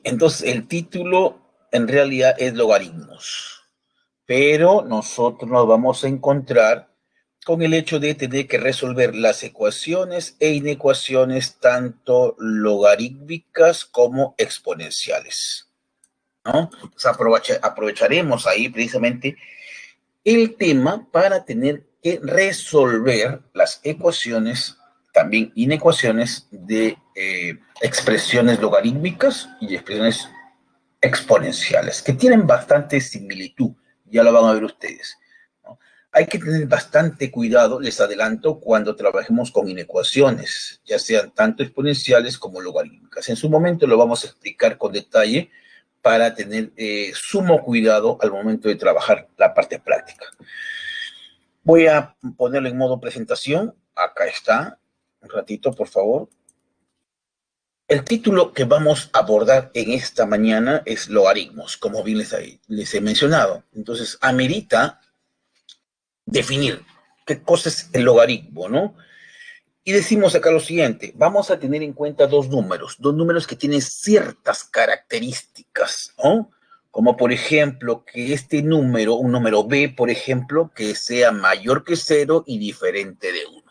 Entonces, el título en realidad es logaritmos, pero nosotros nos vamos a encontrar con el hecho de tener que resolver las ecuaciones e inecuaciones tanto logarítmicas como exponenciales, ¿no? Entonces aprovecharemos ahí precisamente el tema para tener que resolver las ecuaciones, también inecuaciones de expresiones logarítmicas y expresiones exponenciales, que tienen bastante similitud, ya lo van a ver ustedes, ¿no? Hay que tener bastante cuidado, les adelanto, cuando trabajemos con inecuaciones, ya sean tanto exponenciales como logarítmicas. En su momento lo vamos a explicar con detalle para tener sumo cuidado al momento de trabajar la parte práctica. Voy a ponerlo en modo presentación. Acá está. Un ratito, por favor. El título que vamos a abordar en esta mañana es logaritmos, como bien les he mencionado. Entonces, amerita definir qué cosa es el logaritmo, ¿no? Y decimos acá lo siguiente, vamos a tener en cuenta dos números que tienen ciertas características, ¿no? Como por ejemplo, que este número, un número B, por ejemplo, que sea mayor que cero y diferente de 1.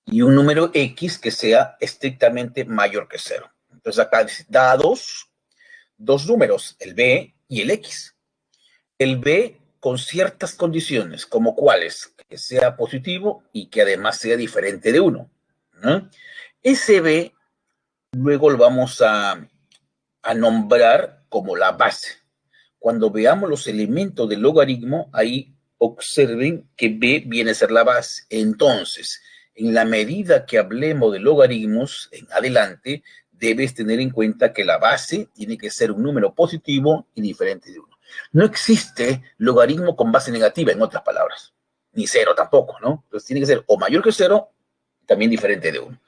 Y un número X que sea estrictamente mayor que cero. Entonces acá da dos números, el B y el X. El B con ciertas condiciones, como cuáles, que sea positivo y que además sea diferente de 1, ¿no? Ese B luego lo vamos a nombrar como la base. Cuando veamos los elementos del logaritmo, ahí observen que B viene a ser la base. Entonces, en la medida que hablemos de logaritmos en adelante, debes tener en cuenta que la base tiene que ser un número positivo y diferente de 1. No existe logaritmo con base negativa, en otras palabras, ni cero tampoco, ¿no? Entonces tiene que ser o mayor que cero, también diferente de 1.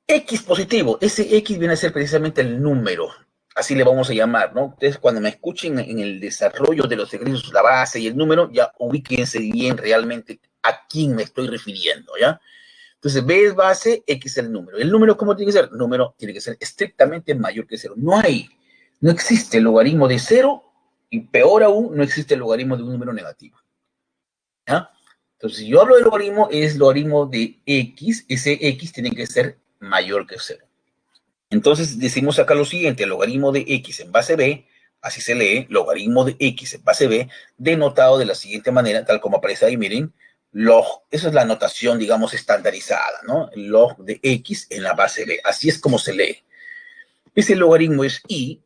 X positivo, ese X viene a ser precisamente el número, así le vamos a llamar, ¿no? Ustedes cuando me escuchen en el desarrollo de los ejercicios, la base y el número, ya ubíquense bien realmente a quién me estoy refiriendo, ¿ya? Entonces, B es base, X es el número. ¿El número cómo tiene que ser? El número tiene que ser estrictamente mayor que cero. No existe el logaritmo de cero y peor aún, no existe el logaritmo de un número negativo, ¿ya? Entonces, si yo hablo de logaritmo, es logaritmo de X, ese X tiene que ser mayor que cero. Entonces decimos acá lo siguiente, el logaritmo de X en base B, así se lee, logaritmo de X en base B, denotado de la siguiente manera, tal como aparece ahí, miren, log, esa es la notación, digamos, estandarizada, ¿no? El log de X en la base B, así es como se lee. Ese logaritmo es ¿y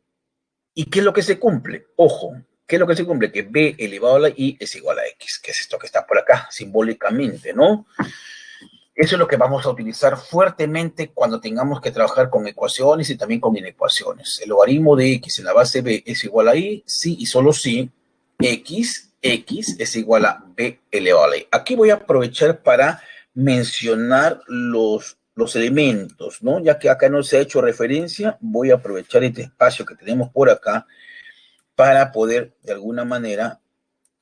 qué es lo que se cumple? Ojo, ¿qué es lo que se cumple? Que B elevado a la I es igual a X, que es esto que está por acá, simbólicamente, ¿no? Eso es lo que vamos a utilizar fuertemente cuando tengamos que trabajar con ecuaciones y también con inecuaciones. El logaritmo de x en la base b es igual a i, si y solo si x es igual a b elevado a la i. Aquí voy a aprovechar para mencionar los elementos, ¿no? Ya que acá no se ha hecho referencia, voy a aprovechar este espacio que tenemos por acá para poder, de alguna manera,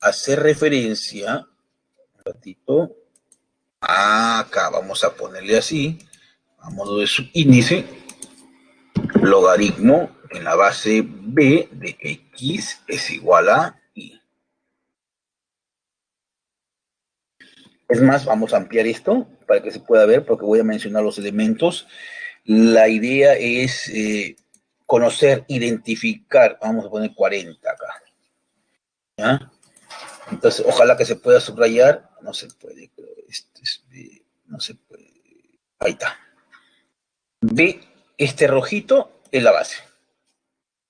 hacer referencia, un ratito, acá vamos a ponerle así, a modo de subíndice, logaritmo en la base b de x es igual a y. Es más, vamos a ampliar esto para que se pueda ver, porque voy a mencionar los elementos. La idea es conocer, identificar, vamos a poner 40 acá, ¿ya? Entonces, ojalá que se pueda subrayar, no se puede, no se puede, ahí está. B, este rojito es la base.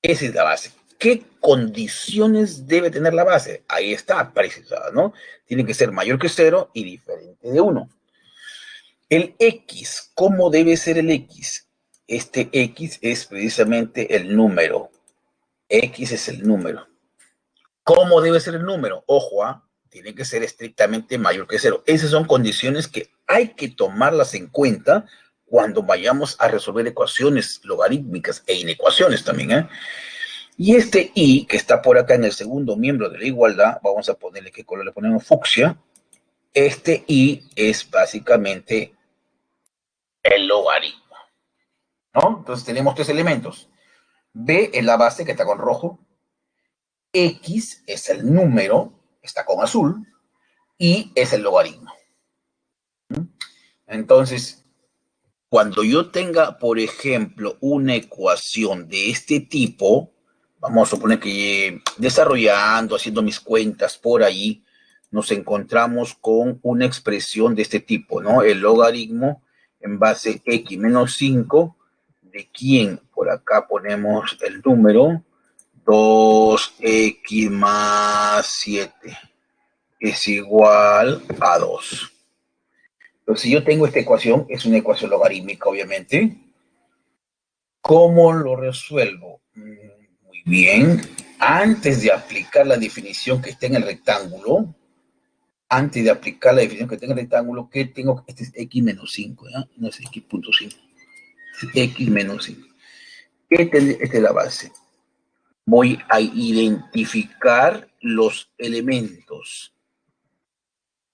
Esa es la base. ¿Qué condiciones debe tener la base? Ahí está precisada, ¿no? Tiene que ser mayor que cero y diferente de 1. El X, ¿cómo debe ser el X? Este X es precisamente el número. X es el número. ¿Cómo debe ser el número? Ojo, tiene que ser estrictamente mayor que cero. Esas son condiciones que hay que tomarlas en cuenta cuando vayamos a resolver ecuaciones logarítmicas e inecuaciones también, ¿eh? Y este I, que está por acá en el segundo miembro de la igualdad, vamos a ponerle qué color le ponemos, fucsia. Este I es básicamente el logaritmo, ¿no? Entonces tenemos tres elementos. B es la base que está con rojo, X es el número, está con azul, y es el logaritmo. Entonces, cuando yo tenga, por ejemplo, una ecuación de este tipo, vamos a suponer que desarrollando, haciendo mis cuentas por ahí, nos encontramos con una expresión de este tipo, ¿no? El logaritmo en base x menos 5, de quien por acá ponemos el número 2x más 7 es igual a 2. Entonces, si yo tengo esta ecuación, es una ecuación logarítmica, obviamente. ¿Cómo lo resuelvo? Muy bien. Antes de aplicar la definición que está en el rectángulo, ¿qué tengo? Este es x menos 5, ¿ya? No es x punto 5. Es x menos 5. Esta es la base. Voy a identificar los elementos.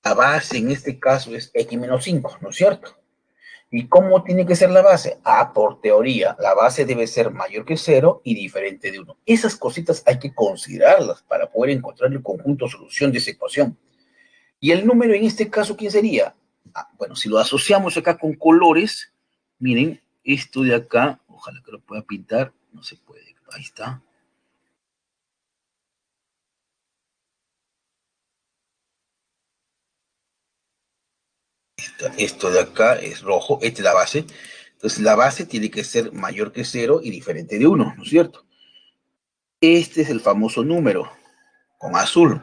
La base en este caso es x menos 5, ¿no es cierto? ¿Y cómo tiene que ser la base? Ah, por teoría, la base debe ser mayor que 0 y diferente de 1. Esas cositas hay que considerarlas para poder encontrar el conjunto solución de esa ecuación. ¿Y el número en este caso quién sería? Ah, bueno, si lo asociamos acá con colores, miren, esto de acá, ojalá que lo pueda pintar, no se puede, ahí está. Esto de acá es rojo, esta es la base. Entonces la base tiene que ser mayor que 0 y diferente de 1, ¿no es cierto? Este es el famoso número, con azul.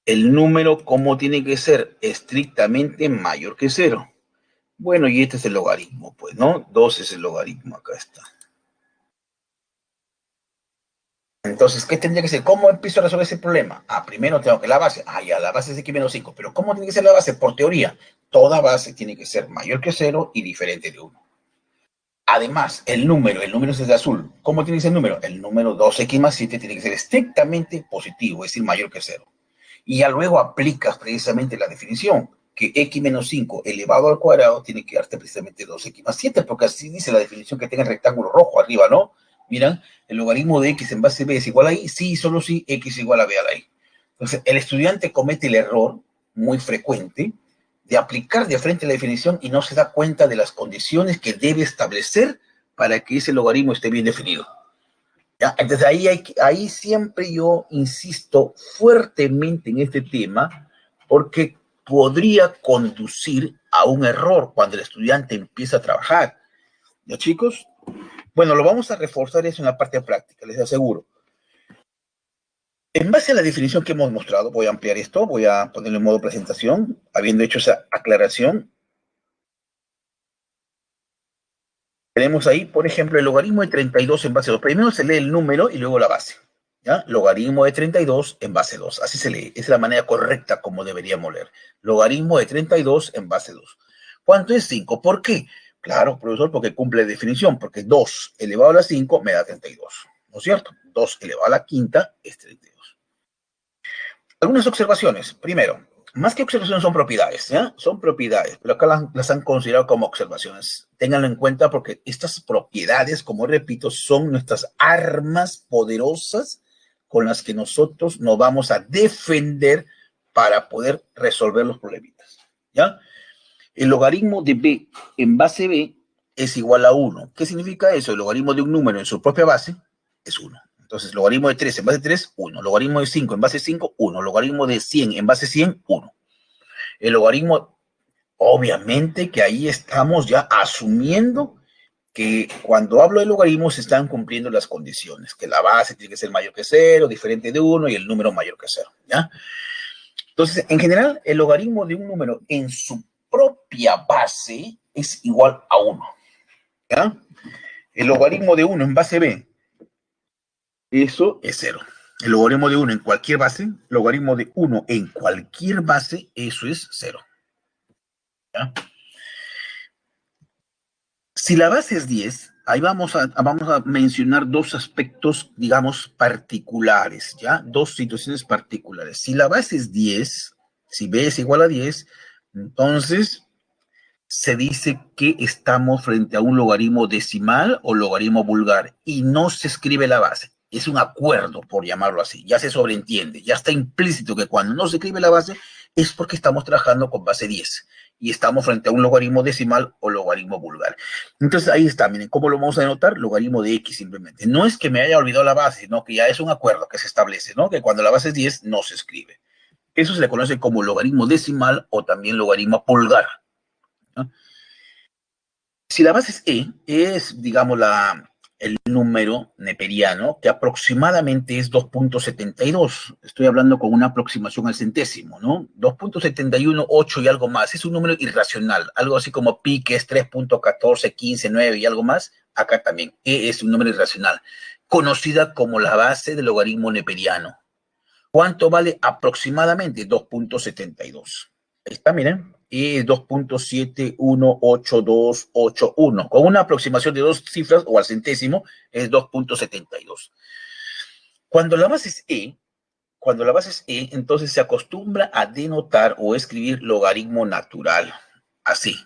El número, ¿cómo tiene que ser? Estrictamente mayor que 0. Bueno, y este es el logaritmo, pues, ¿no? 2 es el logaritmo, acá está. Entonces, ¿qué tendría que ser? ¿Cómo empiezo a resolver ese problema? Ah, primero tengo que la base. Ah, ya, la base es x menos 5. Pero ¿cómo tiene que ser la base? Por teoría, toda base tiene que ser mayor que 0 y diferente de 1. Además, el número es el de azul. ¿Cómo tiene que ser el número? El número 2x más 7 tiene que ser estrictamente positivo, es decir, mayor que 0. Y ya luego aplicas precisamente la definición, que x menos 5 elevado al cuadrado tiene que darte precisamente 2x más 7, porque así dice la definición que tenga el rectángulo rojo arriba, ¿no? Miran, el logaritmo de x en base b es igual a y, sí, solo si x igual a b a la y. Entonces, el estudiante comete el error muy frecuente de aplicar de frente la definición y no se da cuenta de las condiciones que debe establecer para que ese logaritmo esté bien definido. ¿Ya? Entonces ahí siempre yo insisto fuertemente en este tema porque podría conducir a un error cuando el estudiante empieza a trabajar. ¿Ya, chicos? Bueno, lo vamos a reforzar eso en la parte práctica, les aseguro. En base a la definición que hemos mostrado, voy a ampliar esto, voy a ponerlo en modo presentación, habiendo hecho esa aclaración. Tenemos ahí, por ejemplo, el logaritmo de 32 en base 2. Primero se lee el número y luego la base. ¿Ya? Logaritmo de 32 en base 2. Así se lee. Es la manera correcta como deberíamos leer. Logaritmo de 32 en base 2. ¿Cuánto es 5? ¿Por qué? Claro, profesor, porque cumple definición. Porque 2 elevado a la 5 me da 32. ¿No es cierto? 2 elevado a la quinta es 32. Algunas observaciones. Primero, más que observaciones son propiedades, ¿ya? Son propiedades, pero acá las han considerado como observaciones. Ténganlo en cuenta porque estas propiedades, como repito, son nuestras armas poderosas con las que nosotros nos vamos a defender para poder resolver los problemitas, ¿ya? El logaritmo de b en base b es igual a 1. ¿Qué significa eso? El logaritmo de un número en su propia base es 1. Entonces, logaritmo de 3 en base 3, 1. Logaritmo de 5 en base 5, 1. Logaritmo de 100 en base 100, 1. El logaritmo, obviamente que ahí estamos ya asumiendo que cuando hablo de logaritmos se están cumpliendo las condiciones, que la base tiene que ser mayor que 0, diferente de 1 y el número mayor que 0, ¿ya? Entonces, en general, el logaritmo de un número en su propia base es igual a 1, ¿ya? El logaritmo de 1 en base b, eso es 0. El logaritmo de 1 en cualquier base, logaritmo de 1 en cualquier base, eso es 0. ¿Ya? Si la base es 10, ahí vamos a mencionar dos aspectos, digamos, particulares, ¿ya? Dos situaciones particulares. Si la base es 10, si b es igual a 10, entonces se dice que estamos frente a un logaritmo decimal o logaritmo vulgar y no se escribe la base. Es un acuerdo, por llamarlo así. Ya se sobreentiende, ya está implícito que cuando no se escribe la base es porque estamos trabajando con base 10 y estamos frente a un logaritmo decimal o logaritmo vulgar. Entonces ahí está, miren, ¿cómo lo vamos a denotar? Logaritmo de x simplemente. No es que me haya olvidado la base, sino que ya es un acuerdo que se establece, ¿no? Que cuando la base es 10 no se escribe. Eso se le conoce como logaritmo decimal o también logaritmo pulgar, ¿no? Si la base es es, digamos, el número neperiano, que aproximadamente es 2.72. Estoy hablando con una aproximación al centésimo, ¿no? 2.71, 8 y algo más. Es un número irracional, algo así como pi, que es 3.14, 15, 9 y algo más. Acá también, es un número irracional, conocida como la base del logaritmo neperiano. ¿Cuánto vale aproximadamente? 2.72. Ahí está, miren. Y 2.7188281. Con una aproximación de dos cifras o al centésimo es 2.72. Cuando la base es cuando la base es entonces se acostumbra a denotar o escribir logaritmo natural. Así,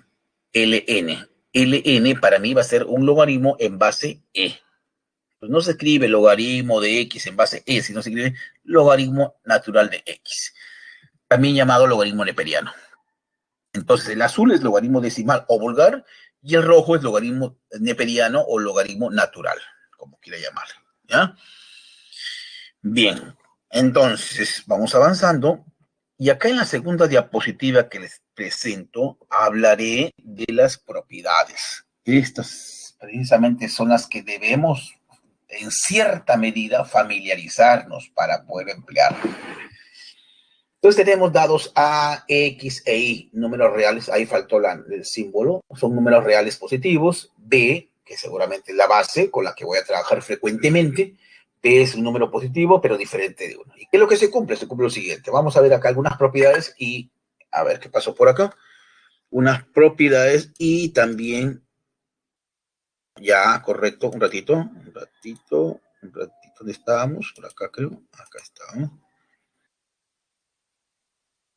ln. ln para mí va a ser un logaritmo en base Pues no se escribe logaritmo de x en base sino se escribe logaritmo natural de x, también llamado logaritmo neperiano. Entonces, el azul es logaritmo decimal o vulgar y el rojo es logaritmo neperiano o logaritmo natural, como quiera llamarlo. ¿Ya? Bien, entonces vamos avanzando. Y acá en la segunda diapositiva que les presento, hablaré de las propiedades. Estas precisamente son las que debemos, en cierta medida, familiarizarnos para poder emplear. Entonces tenemos dados A, X e Y, números reales, ahí faltó el símbolo, son números reales positivos. B, que seguramente es la base con la que voy a trabajar frecuentemente. B es un número positivo, pero diferente de 1. ¿Y qué es lo que se cumple? Se cumple lo siguiente. Vamos a ver acá algunas propiedades y a ver qué pasó por acá. Unas propiedades y también, ya, correcto, un ratito, ¿dónde estábamos? Por acá creo, acá estábamos.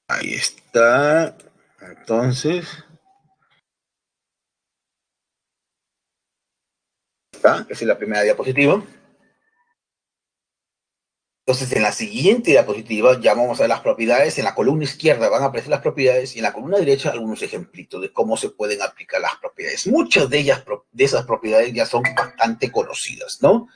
Ahí está. Entonces, esa es la primera diapositiva. Entonces, en la siguiente diapositiva ya vamos a ver las propiedades. En la columna izquierda van a aparecer las propiedades y en la columna derecha algunos ejemplitos de cómo se pueden aplicar las propiedades. Muchas de ellas, de esas propiedades ya son bastante conocidas, ¿no?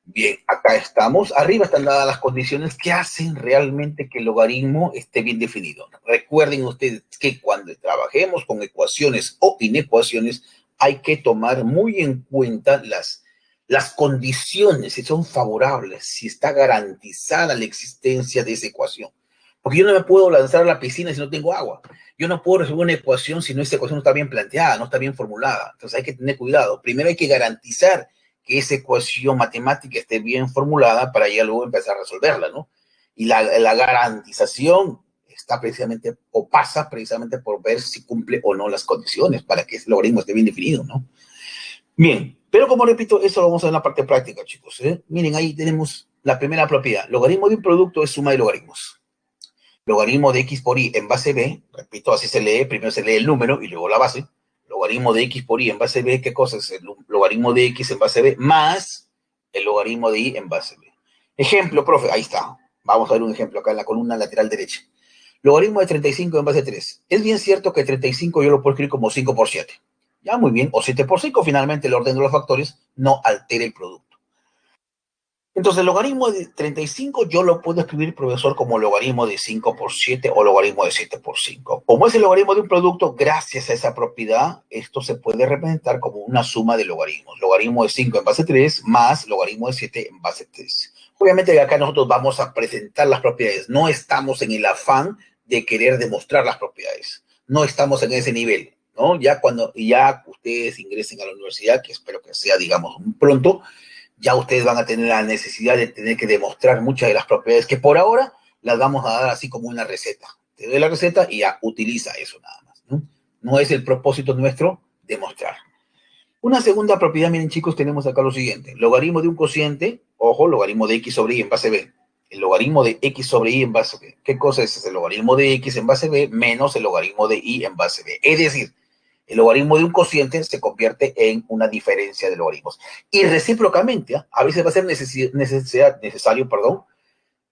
Bien, acá estamos. Arriba están dadas las condiciones que hacen realmente que el logaritmo esté bien definido. Recuerden ustedes que cuando trabajemos con ecuaciones o inecuaciones, hay que tomar muy en cuenta las condiciones, si son favorables, si está garantizada la existencia de esa ecuación. Porque yo no me puedo lanzar a la piscina si no tengo agua. Yo no puedo resolver una ecuación si esa ecuación no está bien planteada, no está bien formulada. Entonces hay que tener cuidado. Primero hay que garantizar que esa ecuación matemática esté bien formulada para ya luego empezar a resolverla, ¿no? Y la garantización está precisamente, o pasa precisamente por ver si cumple o no las condiciones para que ese logaritmo esté bien definido, ¿no? Bien, pero como repito, eso lo vamos a ver en la parte práctica, chicos, ¿eh? Miren, ahí tenemos la primera propiedad. Logaritmo de un producto es suma de logaritmos. Logaritmo de x por y en base b, repito, así se lee, primero se lee el número y luego la base. Logaritmo de x por y en base b, ¿qué cosa es? El logaritmo de x en base b más el logaritmo de y en base b. Ejemplo, profe, ahí está. Vamos a ver un ejemplo acá en la columna lateral derecha. Logaritmo de 35 en base 3. Es bien cierto que 35 yo lo puedo escribir como 5 por 7. Ya, muy bien. O 7 por 5, finalmente el orden de los factores no altera el producto. Entonces, el logaritmo de 35 yo lo puedo escribir, profesor, como logaritmo de 5 por 7 o logaritmo de 7 por 5. Como es el logaritmo de un producto, gracias a esa propiedad, esto se puede representar como una suma de logaritmos. Logaritmo de 5 en base 3 más logaritmo de 7 en base 3. Obviamente acá nosotros vamos a presentar las propiedades. No estamos en el afán de querer demostrar las propiedades. No estamos en ese nivel, ¿no? Ya cuando ya ustedes ingresen a la universidad, que espero que sea, digamos, pronto, ya ustedes van a tener la necesidad de tener que demostrar muchas de las propiedades que por ahora las vamos a dar así como una receta. Te doy la receta y ya utiliza eso nada más, ¿no? No es el propósito nuestro demostrar. Una segunda propiedad, miren chicos, tenemos acá lo siguiente. Logaritmo de un cociente, ojo, logaritmo de x sobre y en base b. El logaritmo de x sobre y en base b. ¿Qué cosa es? Es el logaritmo de x en base b menos el logaritmo de y en base b. Es decir, El logaritmo de un cociente se convierte en una diferencia de logaritmos. Y recíprocamente, ¿eh? A veces va a ser necesario,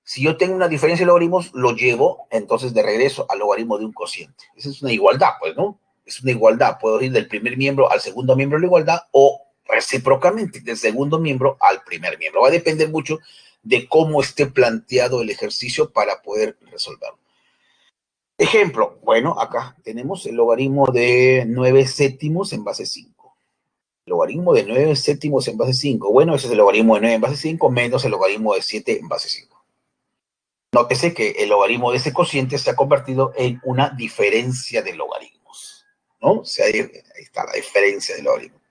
si yo tengo una diferencia de logaritmos, lo llevo entonces de regreso al logaritmo de un cociente. Esa es una igualdad, pues, ¿no? Es una igualdad. Puedo ir del primer miembro al segundo miembro de la igualdad o recíprocamente del segundo miembro al primer miembro. Va a depender mucho de cómo esté planteado el ejercicio para poder resolverlo. Ejemplo, bueno, acá tenemos el logaritmo de 9 séptimos en base 5. Logaritmo de 9 séptimos en base 5. Bueno, ese es el logaritmo de 9 en base 5 menos el logaritmo de 7 en base 5. Nótese que el logaritmo de ese cociente se ha convertido en una diferencia de logaritmos, ¿no? O sea, ahí está la diferencia de logaritmos.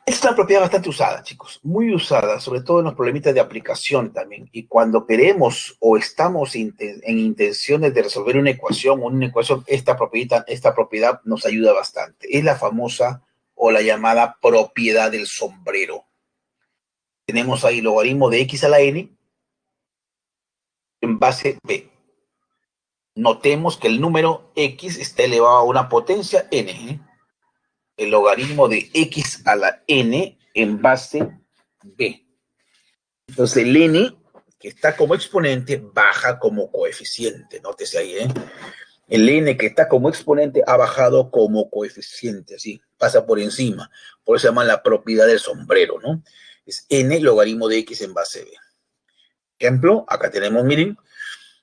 Esta es una propiedad bastante usada, chicos, muy usada, sobre todo en los problemitas de aplicación también. Y cuando queremos o estamos en intenciones de resolver una ecuación, esta propiedad nos ayuda bastante. Es la famosa o la llamada propiedad del sombrero. Tenemos ahí logaritmo de x a la n en base b. Notemos que el número x está elevado a una potencia n, ¿eh? El logaritmo de x a la n en base b. Entonces el n, que está como exponente, baja como coeficiente. Nótese ahí, ¿eh? El n que está como exponente ha bajado como coeficiente, así, pasa por encima. Por eso se llama la propiedad del sombrero, ¿no? Es n logaritmo de x en base b. Ejemplo, acá tenemos, miren,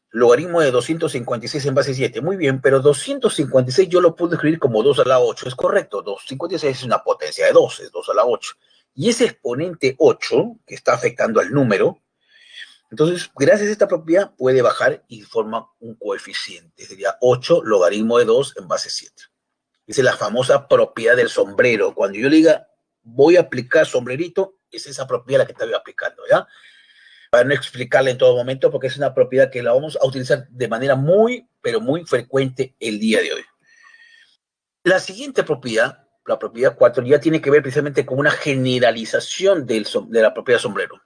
logaritmo de 256 en base 7. Muy bien, pero 256 yo lo puedo escribir como 2 a la 8. Es correcto, 256 es una potencia de 2, es 2 a la 8. Y ese exponente 8, que está afectando al número, entonces, gracias a esta propiedad, puede bajar y forma un coeficiente. Sería 8 logaritmo de 2 en base 7. Esa es la famosa propiedad del sombrero. Cuando yo le diga, voy a aplicar sombrerito, es esa propiedad la que estoy aplicando, ¿ya? Para no explicarla en todo momento, porque es una propiedad que la vamos a utilizar de manera muy, pero muy frecuente el día de hoy. La siguiente propiedad, la propiedad 4, ya tiene que ver precisamente con una generalización de la propiedad sombrero.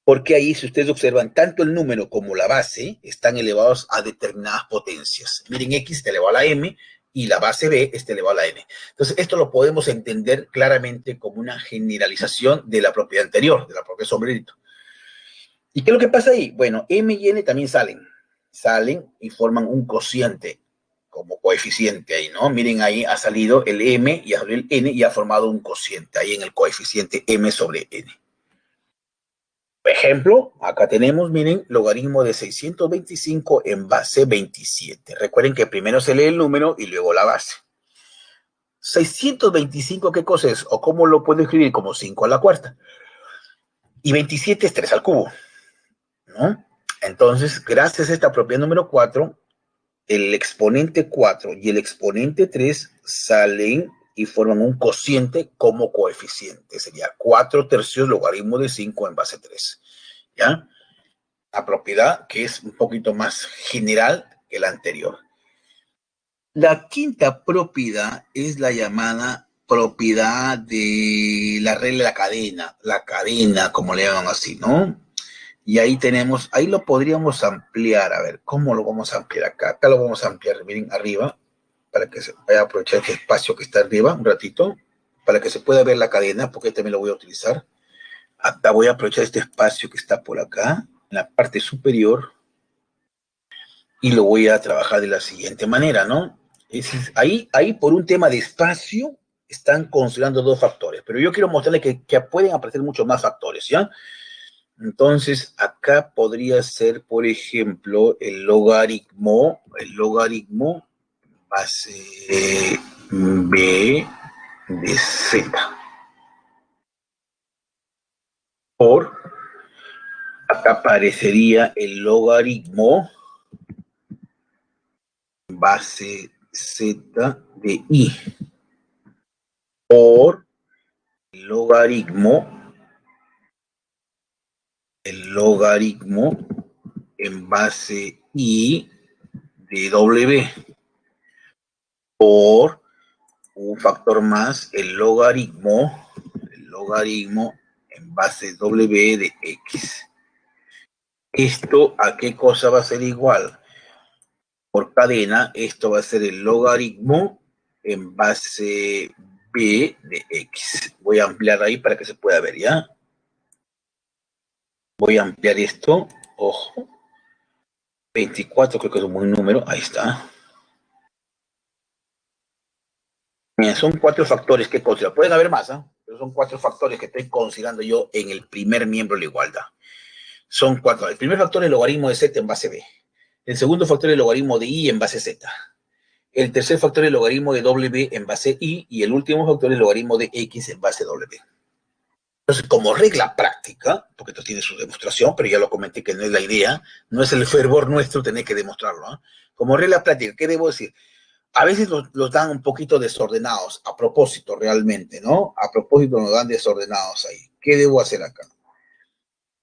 Porque ahí, si ustedes observan, tanto el número como la base están elevados a determinadas potencias. Miren, x está elevado a la m y la base b está elevada a la n. Entonces, esto lo podemos entender claramente como una generalización de la propiedad anterior, de la propiedad sombrerito. ¿Y qué es lo que pasa ahí? Bueno, m y n también salen y forman un cociente como coeficiente ahí, ¿no? Miren, ahí ha salido el m y ha salido el n y ha formado un cociente ahí en el coeficiente m sobre n. Por ejemplo, acá tenemos, miren, logaritmo de 625 en base 27. Recuerden que primero se lee el número y luego la base. 625, ¿qué cosa es? ¿O cómo lo puedo escribir? Como 5 a la cuarta. Y 27 es 3 al cubo, ¿no? Entonces, gracias a esta propiedad número 4, el exponente 4 y el exponente 3 salen y forman un cociente como coeficiente. Sería 4 tercios logaritmo de 5 en base 3. ¿Ya? La propiedad que es un poquito más general que la anterior. La quinta propiedad es la llamada propiedad de la regla de la cadena, como le llaman así, ¿no? Y ahí tenemos, ahí lo podríamos ampliar, a ver, ¿cómo lo vamos a ampliar acá? Acá lo vamos a ampliar, miren, arriba, para que se vaya a aprovechar este espacio que está arriba, un ratito, para que se pueda ver la cadena, porque también lo voy a utilizar. Acá voy a aprovechar este espacio que está por acá, en la parte superior, y lo voy a trabajar de la siguiente manera, ¿no? Ahí por un tema de espacio están considerando dos factores, pero yo quiero mostrarles que pueden aparecer muchos más factores, ¿ya? Entonces, acá podría ser, por ejemplo, el logaritmo base b de z por, acá aparecería el logaritmo base z de i por el logaritmo en base i de w por un factor más, el logaritmo en base w de x. ¿Esto a qué cosa va a ser igual? por cadena, esto va a ser el logaritmo en base b de x. Voy a ampliar ahí para que se pueda ver, ¿ya? Voy a ampliar esto, ojo, 24 creo que es un buen número, ahí está. Bien, son 4 factores que considero, pueden haber más, ¿eh? Pero son 4 factores que estoy considerando yo en el primer miembro de la igualdad. Son 4. El primer factor es el logaritmo de z en base b. El segundo factor es el logaritmo de y en base z. El tercer factor es el logaritmo de w en base y el último factor es el logaritmo de x en base w. Entonces, como regla práctica, porque esto tiene su demostración, pero ya lo comenté que no es la idea, no es el fervor nuestro tener que demostrarlo, ¿eh? Como regla práctica, ¿qué debo decir? A veces los dan un poquito desordenados, a propósito realmente, ¿no? A propósito nos dan desordenados ahí. ¿Qué debo hacer acá?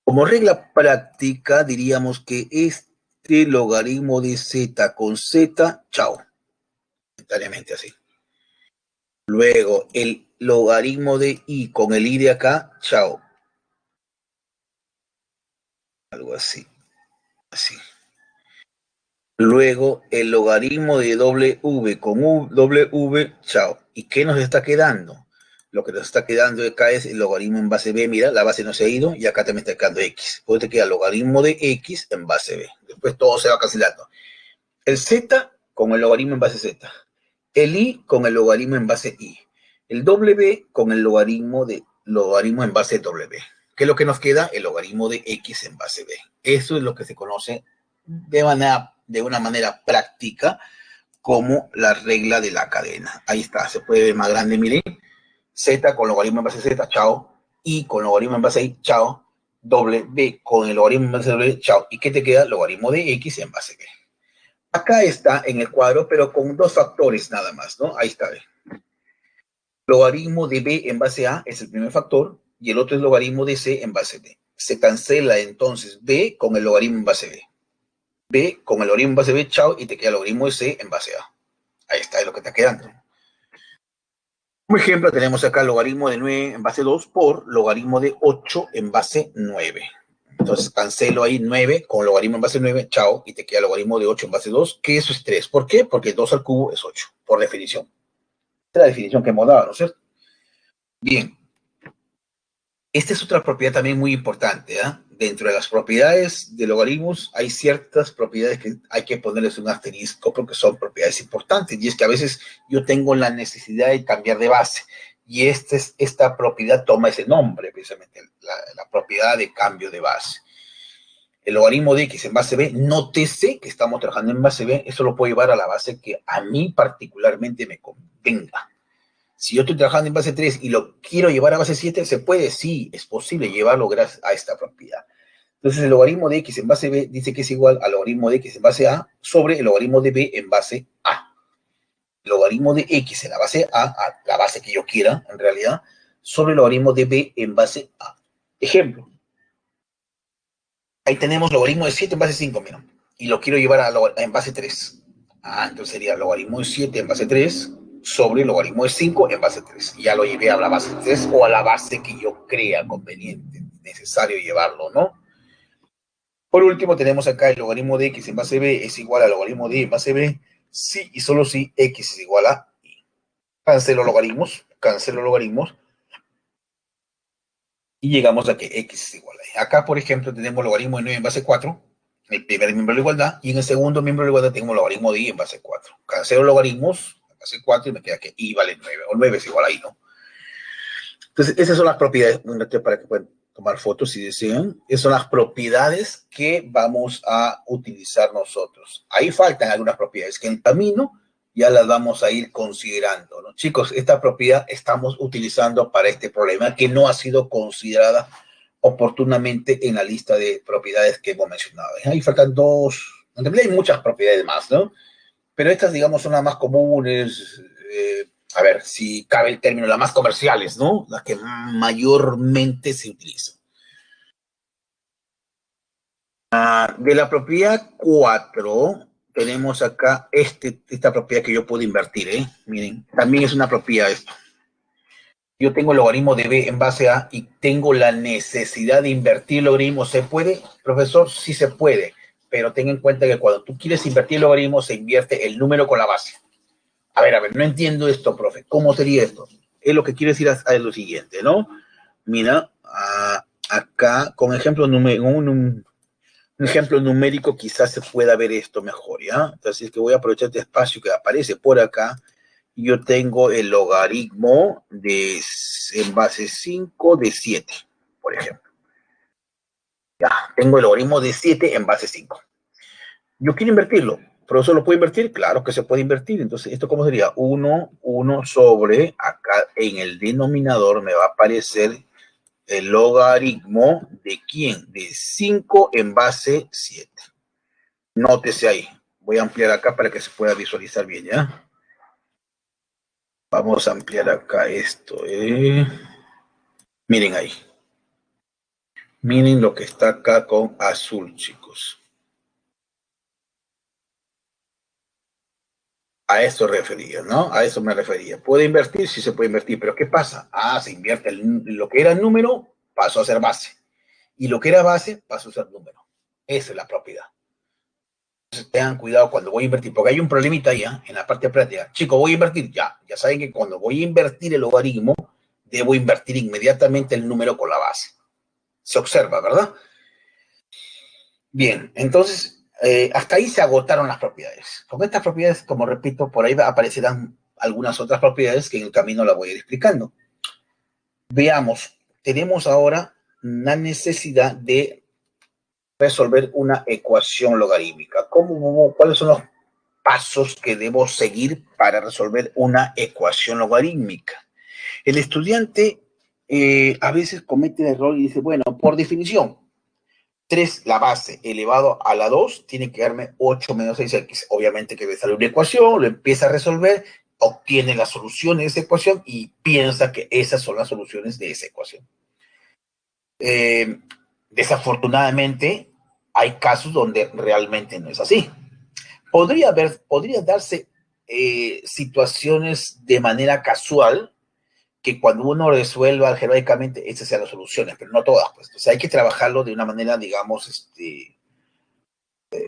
Como regla práctica, diríamos que este logaritmo de z con z, chao, momentáneamente así. Luego, el logaritmo de y con el y de acá, chao. Algo así, así. Luego, el logaritmo de w con w, chao. ¿Y qué nos está quedando? Lo que nos está quedando acá es el logaritmo en base b. Mira, la base no se ha ido y acá también está quedando x. Pues te queda el logaritmo de x en base b. Después todo se va cancelando. El z con el logaritmo en base z. El i con el logaritmo en base i. El w con el logaritmo en base w. ¿Qué es lo que nos queda? El logaritmo de x en base b. Eso es lo que se conoce de una manera práctica como la regla de la cadena. Ahí está, se puede ver más grande, miren. Z con logaritmo en base z, chao. I con logaritmo en base i, chao. W con el logaritmo en base w, chao. ¿Y qué te queda? Logaritmo de x en base b. Acá está en el cuadro, pero con 2 factores nada más, ¿no? Ahí está. Logaritmo de b en base a es el primer factor y el otro es logaritmo de c en base b. Se cancela entonces b con el logaritmo en base b. B con el logaritmo en base B, chao, y te queda el logaritmo de C en base A. Ahí está, es lo que está quedando. Como ejemplo, tenemos acá el logaritmo de 9 en base 2 por logaritmo de 8 en base 9. Entonces cancelo ahí 9 con logaritmo en base 9, chao, y te queda el logaritmo de 8 en base 2, que eso es 3. ¿Por qué? Porque 2 al cubo es 8, por definición. Esta es la definición que hemos dado, ¿no es cierto? Bien, esta es otra propiedad también muy importante, ¿eh? Dentro de las propiedades de logaritmos hay ciertas propiedades que hay que ponerles un asterisco porque son propiedades importantes. Y es que a veces yo tengo la necesidad de cambiar de base. Y esta propiedad toma ese nombre, precisamente, la propiedad de cambio de base. El logaritmo de x en base b, nótese que estamos trabajando en base b, eso lo puedo llevar a la base que a mí particularmente me convenga. Si yo estoy trabajando en base 3 y lo quiero llevar a base 7, ¿se puede? Sí, es posible llevarlo gracias a esta propiedad. Entonces, el logaritmo de x en base b dice que es igual al logaritmo de x en base a sobre el logaritmo de b en base a. El logaritmo de x en la base a la base que yo quiera, en realidad, sobre el logaritmo de b en base a. Ejemplo. Ahí tenemos logaritmo de 7 en base 5, mira. Y lo quiero llevar en base 3. Entonces sería logaritmo de 7 en base 3 sobre el logaritmo de 5 en base 3. Y ya lo llevé a la base 3 o a la base que yo crea conveniente, necesario llevarlo, ¿no? Por último, tenemos acá el logaritmo de x en base b es igual al logaritmo de y en base b, si y solo si x es igual a y. Cancelo logaritmos, y llegamos a que x es igual a y. Acá, por ejemplo, tenemos logaritmo de 9 en base 4, el primer miembro de la igualdad, y en el segundo miembro de la igualdad tenemos logaritmo de y en base 4. Cancelo logaritmos, en base 4, y me queda que y vale 9, o 9 es igual a y, ¿no? Entonces, esas son las propiedades, para que puedan tomar fotos si desean. Esas son las propiedades que vamos a utilizar nosotros. Ahí faltan algunas propiedades que en camino ya las vamos a ir considerando, ¿no? Chicos, esta propiedad estamos utilizando para este problema que no ha sido considerada oportunamente en la lista de propiedades que hemos mencionado. Ahí faltan dos, en realidad hay muchas propiedades más, ¿no? Pero estas, digamos, son las más comunes, a ver, si cabe el término, las más comerciales, ¿no? Las que mayormente se utilizan. De la propiedad 4, tenemos acá esta propiedad que yo puedo invertir, ¿eh? Miren, también es una propiedad esto. Yo tengo el logaritmo de b en base a y tengo la necesidad de invertir el logaritmo. ¿Se puede, profesor? Sí se puede, pero ten en cuenta que cuando tú quieres invertir el logaritmo, se invierte el número con la base. A ver, no entiendo esto, profe. ¿Cómo sería esto? Es lo que quiero decir a lo siguiente, ¿no? Mira, acá, con ejemplo un ejemplo numérico quizás se pueda ver esto mejor, ¿ya? Entonces, es que voy a aprovechar este espacio que aparece por acá. Yo tengo el logaritmo en base 5 de 7, por ejemplo. Ya, tengo el logaritmo de 7 en base 5. Yo quiero invertirlo. ¿Profesor, lo puede invertir? Claro que se puede invertir. Entonces, ¿esto cómo sería? 1 sobre, acá en el denominador me va a aparecer el logaritmo de ¿quién? De 5 en base 7. Nótese ahí. Voy a ampliar acá para que se pueda visualizar bien, ¿ya? Vamos a ampliar acá esto. Miren ahí. Miren lo que está acá con azul, chicos. A eso refería, ¿no? A eso me refería. ¿Puede invertir? Sí se puede invertir, pero ¿qué pasa? Se invierte lo que era el número, pasó a ser base. Y lo que era base, pasó a ser número. Esa es la propiedad. Entonces, tengan cuidado cuando voy a invertir, porque hay un problemita ahí, en la parte práctica. Chicos, voy a invertir, ya saben que cuando voy a invertir el logaritmo, debo invertir inmediatamente el número con la base. Se observa, ¿verdad? Bien, entonces, hasta ahí se agotaron las propiedades. Con estas propiedades, como repito, por ahí aparecerán algunas otras propiedades que en el camino las voy a ir explicando. Veamos, tenemos ahora la necesidad de resolver una ecuación logarítmica. ¿Cuáles son los pasos que debo seguir para resolver una ecuación logarítmica? El estudiante a veces comete el error y dice, bueno, por definición, 3, la base elevado a la 2, tiene que darme 8 menos 6x. Obviamente que me sale una ecuación, lo empieza a resolver, obtiene la solución de esa ecuación y piensa que esas son las soluciones de esa ecuación. Desafortunadamente, hay casos donde realmente no es así. Podría darse situaciones de manera casual que cuando uno resuelva algebraicamente, esas sean las soluciones, pero no todas, pues. O sea, hay que trabajarlo de una manera, digamos,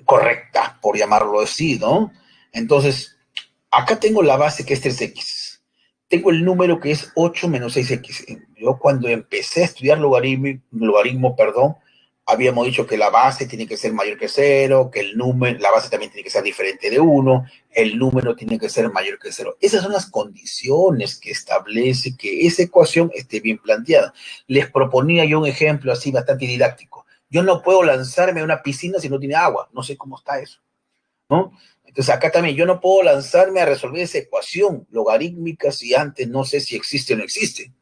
correcta, por llamarlo así, ¿no? Entonces, acá tengo la base que es 3x. Tengo el número que es 8 menos 6x. Yo cuando empecé a estudiar logaritmo, habíamos dicho que la base tiene que ser mayor que 0, que la base también tiene que ser diferente de 1, el número tiene que ser mayor que 0. Esas son las condiciones que establece que esa ecuación esté bien planteada. Les proponía yo un ejemplo así bastante didáctico. Yo no puedo lanzarme a una piscina si no tiene agua. No sé cómo está eso, ¿no? Entonces acá también yo no puedo lanzarme a resolver esa ecuación logarítmica si antes no sé si existe o no existe,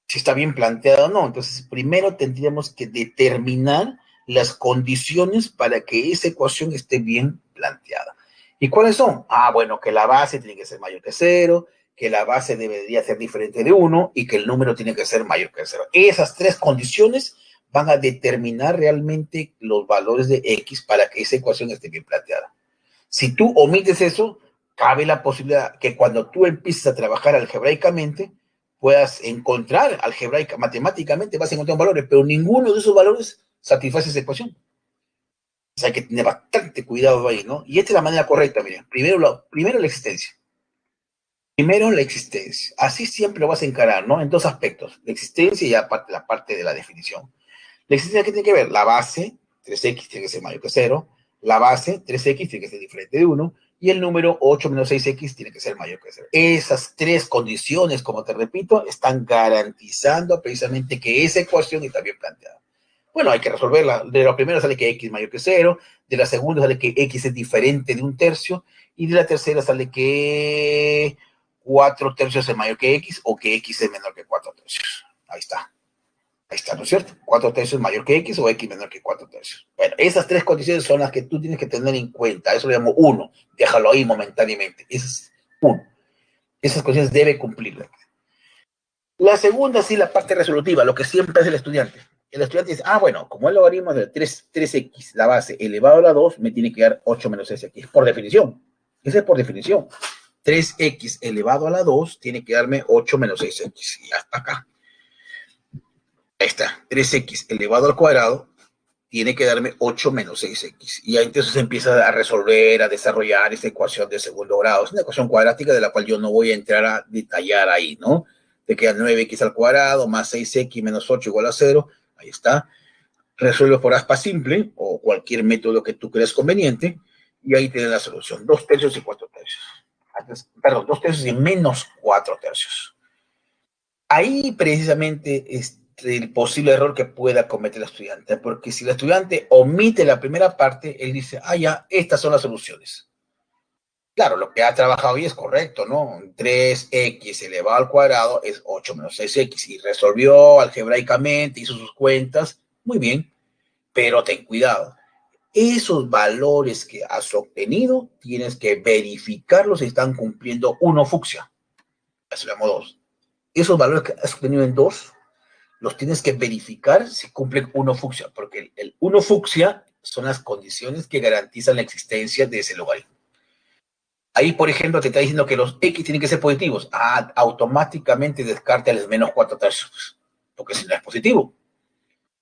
si está bien planteado o no. Entonces primero tendríamos que determinar las condiciones para que esa ecuación esté bien planteada. ¿Y cuáles son? Bueno, que la base tiene que ser mayor que 0, que la base debería ser diferente de 1 y que el número tiene que ser mayor que 0. Esas tres condiciones van a determinar realmente los valores de X para que esa ecuación esté bien planteada. Si tú omites eso, cabe la posibilidad que cuando tú empieces a trabajar algebraicamente, puedas encontrar matemáticamente vas a encontrar valores, pero ninguno de esos valores satisface esa ecuación. O sea, hay que tener bastante cuidado ahí, ¿no? Y esta es la manera correcta, miren. Primero la existencia. Primero la existencia. Así siempre lo vas a encarar, ¿no? En dos aspectos. La existencia y aparte la parte de la definición. La existencia, ¿qué tiene que ver? La base, 3x tiene que ser mayor que 0. La base, 3x tiene que ser diferente de 1. Y el número 8 menos 6x tiene que ser mayor que 0. Esas tres condiciones, como te repito, están garantizando precisamente que esa ecuación está bien planteada. Bueno, hay que resolverla. De la primera sale que x es mayor que 0. De la segunda sale que x es diferente de 1/3. Y de la tercera sale que 4/3 es mayor que x o que x es menor que 4/3. Ahí está. Ahí está, ¿no es cierto? 4/3 es mayor que X o X menor que 4/3. Bueno, esas tres condiciones son las que tú tienes que tener en cuenta. Eso lo llamo 1. Déjalo ahí momentáneamente. Ese es 1. Esas condiciones debe cumplirlas. La segunda, sí, la parte resolutiva, lo que siempre hace el estudiante. El estudiante dice, bueno, como el logaritmo de 3x, la base, elevado a la 2, me tiene que dar 8 menos 6x. Por definición. Ese es por definición. 3x elevado a la 2 tiene que darme 8 menos 6x. Y hasta acá. Ahí está, 3x elevado al cuadrado tiene que darme 8 menos 6x. Y ahí entonces empieza a resolver, a desarrollar esta ecuación de segundo grado. Es una ecuación cuadrática de la cual yo no voy a entrar a detallar ahí, ¿no? Te queda 9x al cuadrado más 6x menos 8 igual a 0. Ahí está. Resuelve por aspa simple o cualquier método que tú creas conveniente. Y ahí tienes la solución. 2 tercios y 4 tercios. Perdón, 2 tercios y menos 4 tercios. Ahí precisamente es el posible error que pueda cometer el estudiante, porque si el estudiante omite la primera parte, él dice, ya, estas son las soluciones. Claro, lo que ha trabajado hoy es correcto, ¿no? 3x elevado al cuadrado es 8 menos 6x, y resolvió algebraicamente, hizo sus cuentas, muy bien, pero ten cuidado. Esos valores que has obtenido, tienes que verificarlos si están cumpliendo 1 fucsia. Eso le llamo 2. Esos valores que has obtenido en 2, los tienes que verificar si cumplen 1 fucsia, porque el 1 fucsia son las condiciones que garantizan la existencia de ese logaritmo. Ahí, por ejemplo, te está diciendo que los x tienen que ser positivos. Automáticamente descarta el menos 4 tercios, porque si no es positivo,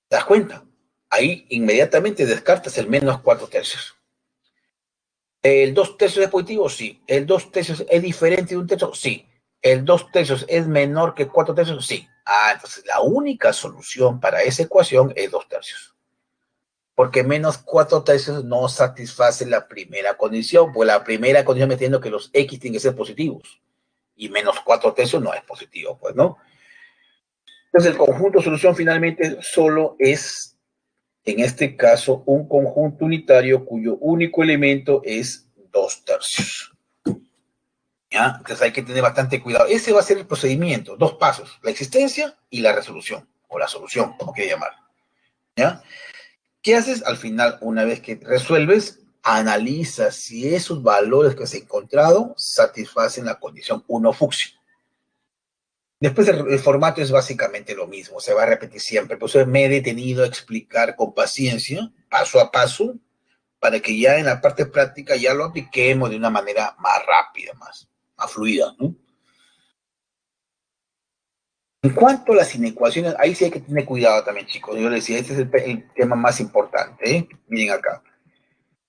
¿te das cuenta? Ahí inmediatamente descartas el menos 4 tercios. ¿El 2 tercios es positivo? Sí. ¿El 2 tercios es diferente de un tercio? Sí. ¿El 2 tercios es menor que 4 tercios? Sí. Entonces la única solución para esa ecuación es 2 tercios. Porque menos 4 tercios no satisface la primera condición, pues la primera condición me está diciendo que los x tienen que ser positivos. Y menos 4 tercios no es positivo, pues, ¿no? Entonces el conjunto de solución finalmente solo es, en este caso, un conjunto unitario cuyo único elemento es 2 tercios. ¿Ya? Entonces hay que tener bastante cuidado. Ese va a ser el procedimiento, 2 pasos, la existencia y la resolución, o la solución, como quieras llamar. ¿Ya? ¿Qué haces al final? Una vez que resuelves, analizas si esos valores que has encontrado satisfacen la condición 1 fucsia. Después el formato es básicamente lo mismo, se va a repetir siempre. Por eso me he detenido a explicar con paciencia, paso a paso, para que ya en la parte práctica ya lo apliquemos de una manera más rápida, más fluida, ¿no? En cuanto a las inecuaciones, ahí sí hay que tener cuidado también, chicos. Yo les decía, este es el tema más importante, ¿eh? Miren acá.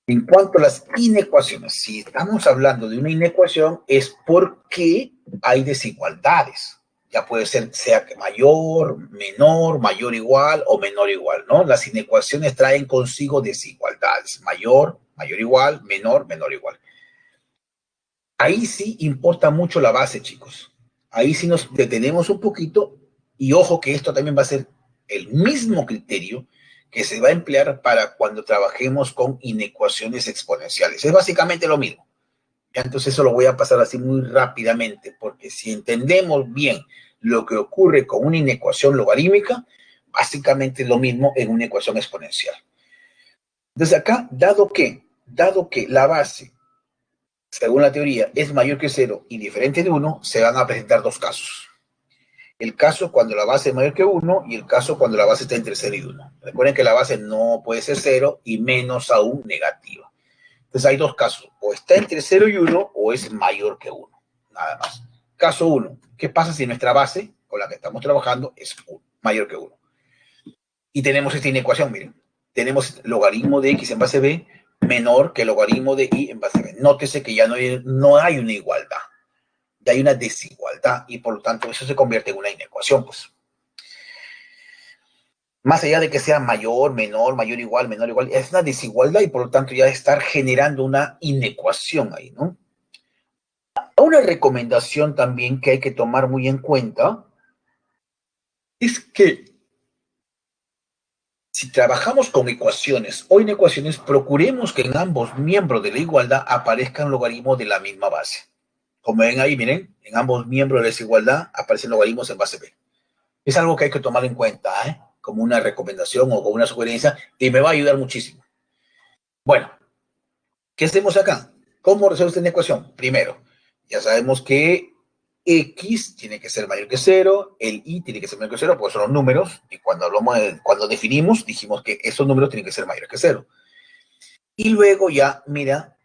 En cuanto a las inecuaciones, si estamos hablando de una inecuación, es porque hay desigualdades. Ya puede ser, sea mayor, menor, mayor igual o menor igual, ¿no? Las inecuaciones traen consigo desigualdades. Mayor, mayor igual, menor, menor igual. Ahí sí importa mucho la base, chicos. Ahí sí nos detenemos un poquito y ojo que esto también va a ser el mismo criterio que se va a emplear para cuando trabajemos con inecuaciones exponenciales. Es básicamente lo mismo. Ya, entonces eso lo voy a pasar así muy rápidamente, porque si entendemos bien lo que ocurre con una inecuación logarítmica, básicamente es lo mismo en una ecuación exponencial. Entonces acá, dado que la base, según la teoría, es mayor que 0 y diferente de 1, se van a presentar 2 casos. El caso cuando la base es mayor que 1 y el caso cuando la base está entre 0 y 1. Recuerden que la base no puede ser 0 y menos aún negativa. Entonces hay 2 casos. O está entre 0 y 1 o es mayor que 1. Nada más. Caso 1. ¿Qué pasa si nuestra base con la que estamos trabajando es mayor que 1? Y tenemos esta inecuación, miren. Tenemos logaritmo de x en base b menor que el logaritmo de y en base b. Nótese que ya no hay una igualdad. Ya hay una desigualdad y por lo tanto eso se convierte en una inecuación, pues. Más allá de que sea mayor, igual, menor, igual, es una desigualdad y por lo tanto ya estar generando una inecuación ahí, ¿no? Una recomendación también que hay que tomar muy en cuenta es que si trabajamos con ecuaciones o inecuaciones, procuremos que en ambos miembros de la igualdad aparezcan logaritmos de la misma base. Como ven ahí, miren, en ambos miembros de la desigualdad aparecen logaritmos en base b. Es algo que hay que tomar en cuenta, ¿eh? Como una recomendación o como una sugerencia, y me va a ayudar muchísimo. Bueno, ¿qué hacemos acá? ¿Cómo resuelve esta ecuación? Primero, ya sabemos que x tiene que ser mayor que 0, el y tiene que ser mayor que 0, porque son los números, y cuando definimos, dijimos que esos números tienen que ser mayores que 0. Y luego ya, mira,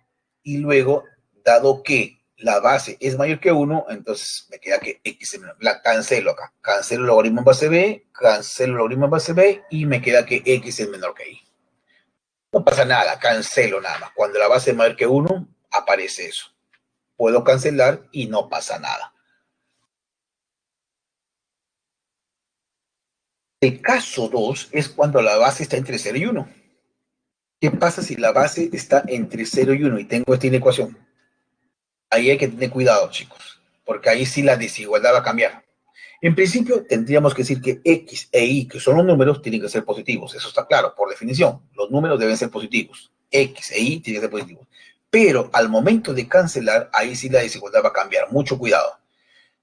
dado que la base es mayor que 1, entonces me queda que x es menor. La cancelo acá. Cancelo el logaritmo en base b, cancelo el logaritmo en base b, y me queda que x es menor que y. No pasa nada, cancelo nada más. Cuando la base es mayor que 1, aparece eso. Puedo cancelar y no pasa nada. El caso 2 es cuando la base está entre 0 y 1. ¿Qué pasa si la base está entre 0 y 1 y tengo esta inecuación? Ahí hay que tener cuidado, chicos, porque ahí sí la desigualdad va a cambiar. En principio, tendríamos que decir que X e Y, que son los números, tienen que ser positivos. Eso está claro, por definición. Los números deben ser positivos. X e Y tienen que ser positivos. Pero al momento de cancelar, ahí sí la desigualdad va a cambiar. Mucho cuidado.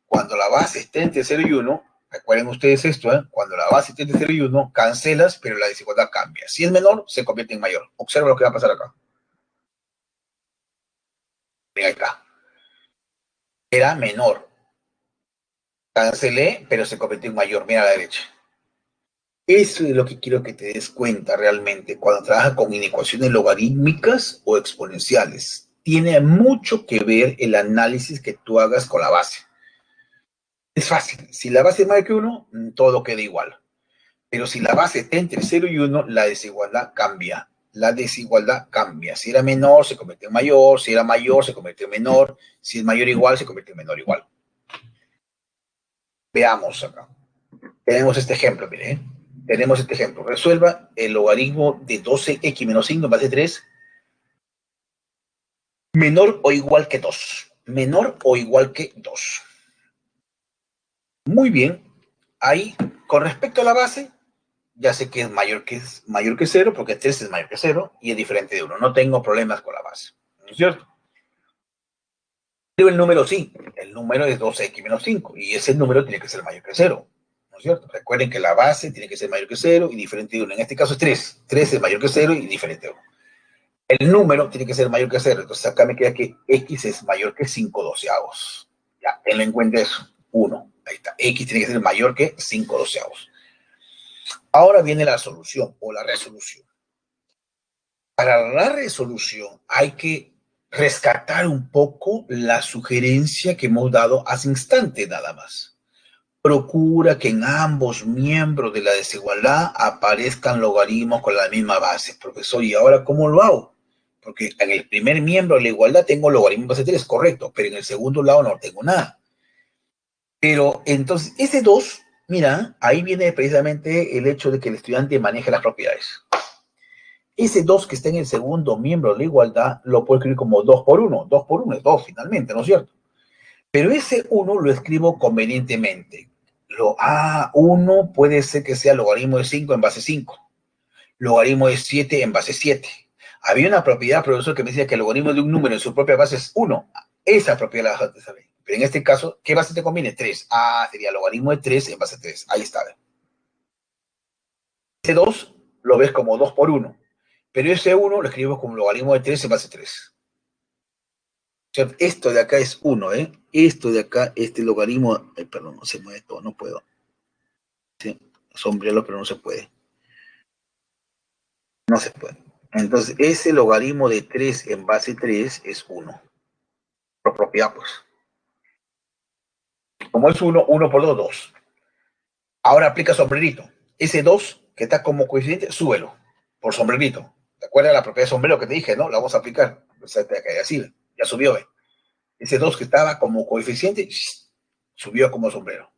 Cuando la base esté entre 0 y 1, recuerden ustedes esto, ¿eh? Cuando la base esté entre 0 y 1, cancelas, pero la desigualdad cambia. Si es menor, se convierte en mayor. Observa lo que va a pasar acá. Ven acá. Era menor. Cancelé, pero se convirtió en mayor. Mira a la derecha. Eso es lo que quiero que te des cuenta realmente cuando trabajas con inecuaciones logarítmicas o exponenciales. Tiene mucho que ver el análisis que tú hagas con la base. Es fácil. Si la base es mayor que 1, todo queda igual. Pero si la base está entre 0 y 1, la desigualdad cambia. La desigualdad cambia. Si era menor, se convierte en mayor. Si era mayor, se convierte en menor. Si es mayor o igual, se convierte en menor o igual. Veamos acá. Tenemos este ejemplo, mire. Tenemos este ejemplo. Resuelva el logaritmo de 12x menos 5 en base a 3 menor o igual que 2. Menor o igual que 2. Muy bien. Ahí, con respecto a la base, ya sé que es mayor que 0, porque 3 es mayor que 0 y es diferente de 1. No tengo problemas con la base. ¿No es cierto? Pero el número sí. El número es 12x menos 5 y ese número tiene que ser mayor que 0. ¿No es cierto? Recuerden que la base tiene que ser mayor que 0 y diferente de 1. En este caso es 3. 3 es mayor que 0 y diferente de 1. El número tiene que ser mayor que 0. Entonces acá me queda que x es mayor que 5 doceavos. Ya, tenlo en cuenta eso. 1. Ahí está. X tiene que ser mayor que 5 doceavos. Ahora viene la solución o la resolución. Para la resolución hay que rescatar un poco la sugerencia que hemos dado hace instante nada más. Procura que en ambos miembros de la desigualdad aparezcan logaritmos con la misma base. Profesor, ¿y ahora cómo lo hago? Porque en el primer miembro de la igualdad tengo logaritmo base 3, correcto, pero en el segundo lado no tengo nada. Pero entonces, ese 2, mira, ahí viene precisamente el hecho de que el estudiante maneje las propiedades. Ese 2 que está en el segundo miembro de la igualdad lo puedo escribir como 2 por 1. 2 por 1 es 2 finalmente, ¿no es cierto? Pero ese 1 lo escribo convenientemente. Lo A1 puede ser que sea logaritmo de 5 en base 5. Logaritmo de 7 en base 7. Había una propiedad, profesor, que me decía que el logaritmo de un número en su propia base es 1. Esa propiedad la dejaste saber. Pero en este caso, ¿qué base te conviene? 3. Sería logaritmo de 3 en base 3. Ahí está. Ese 2 lo ves como 2 por 1. Pero ese 1 lo escribimos como logaritmo de 3 en base 3. O sea, esto de acá es 1, ¿eh? Esto de acá, este logaritmo, perdón, no se mueve todo, no puedo. ¿Sí? Sombrearlo, pero no se puede. No se puede. Entonces, ese logaritmo de 3 en base 3 es 1. Por propiedad, pues. Como es 1, 1 por 2, 2. Ahora aplica sombrerito. Ese 2 que está como coeficiente, súbelo por sombrerito. ¿Te acuerdas de la propiedad de sombrero que te dije, no? La vamos a aplicar. O sea, así, ya subió, ¿eh? Ese 2 que estaba como coeficiente, subió como sombrero.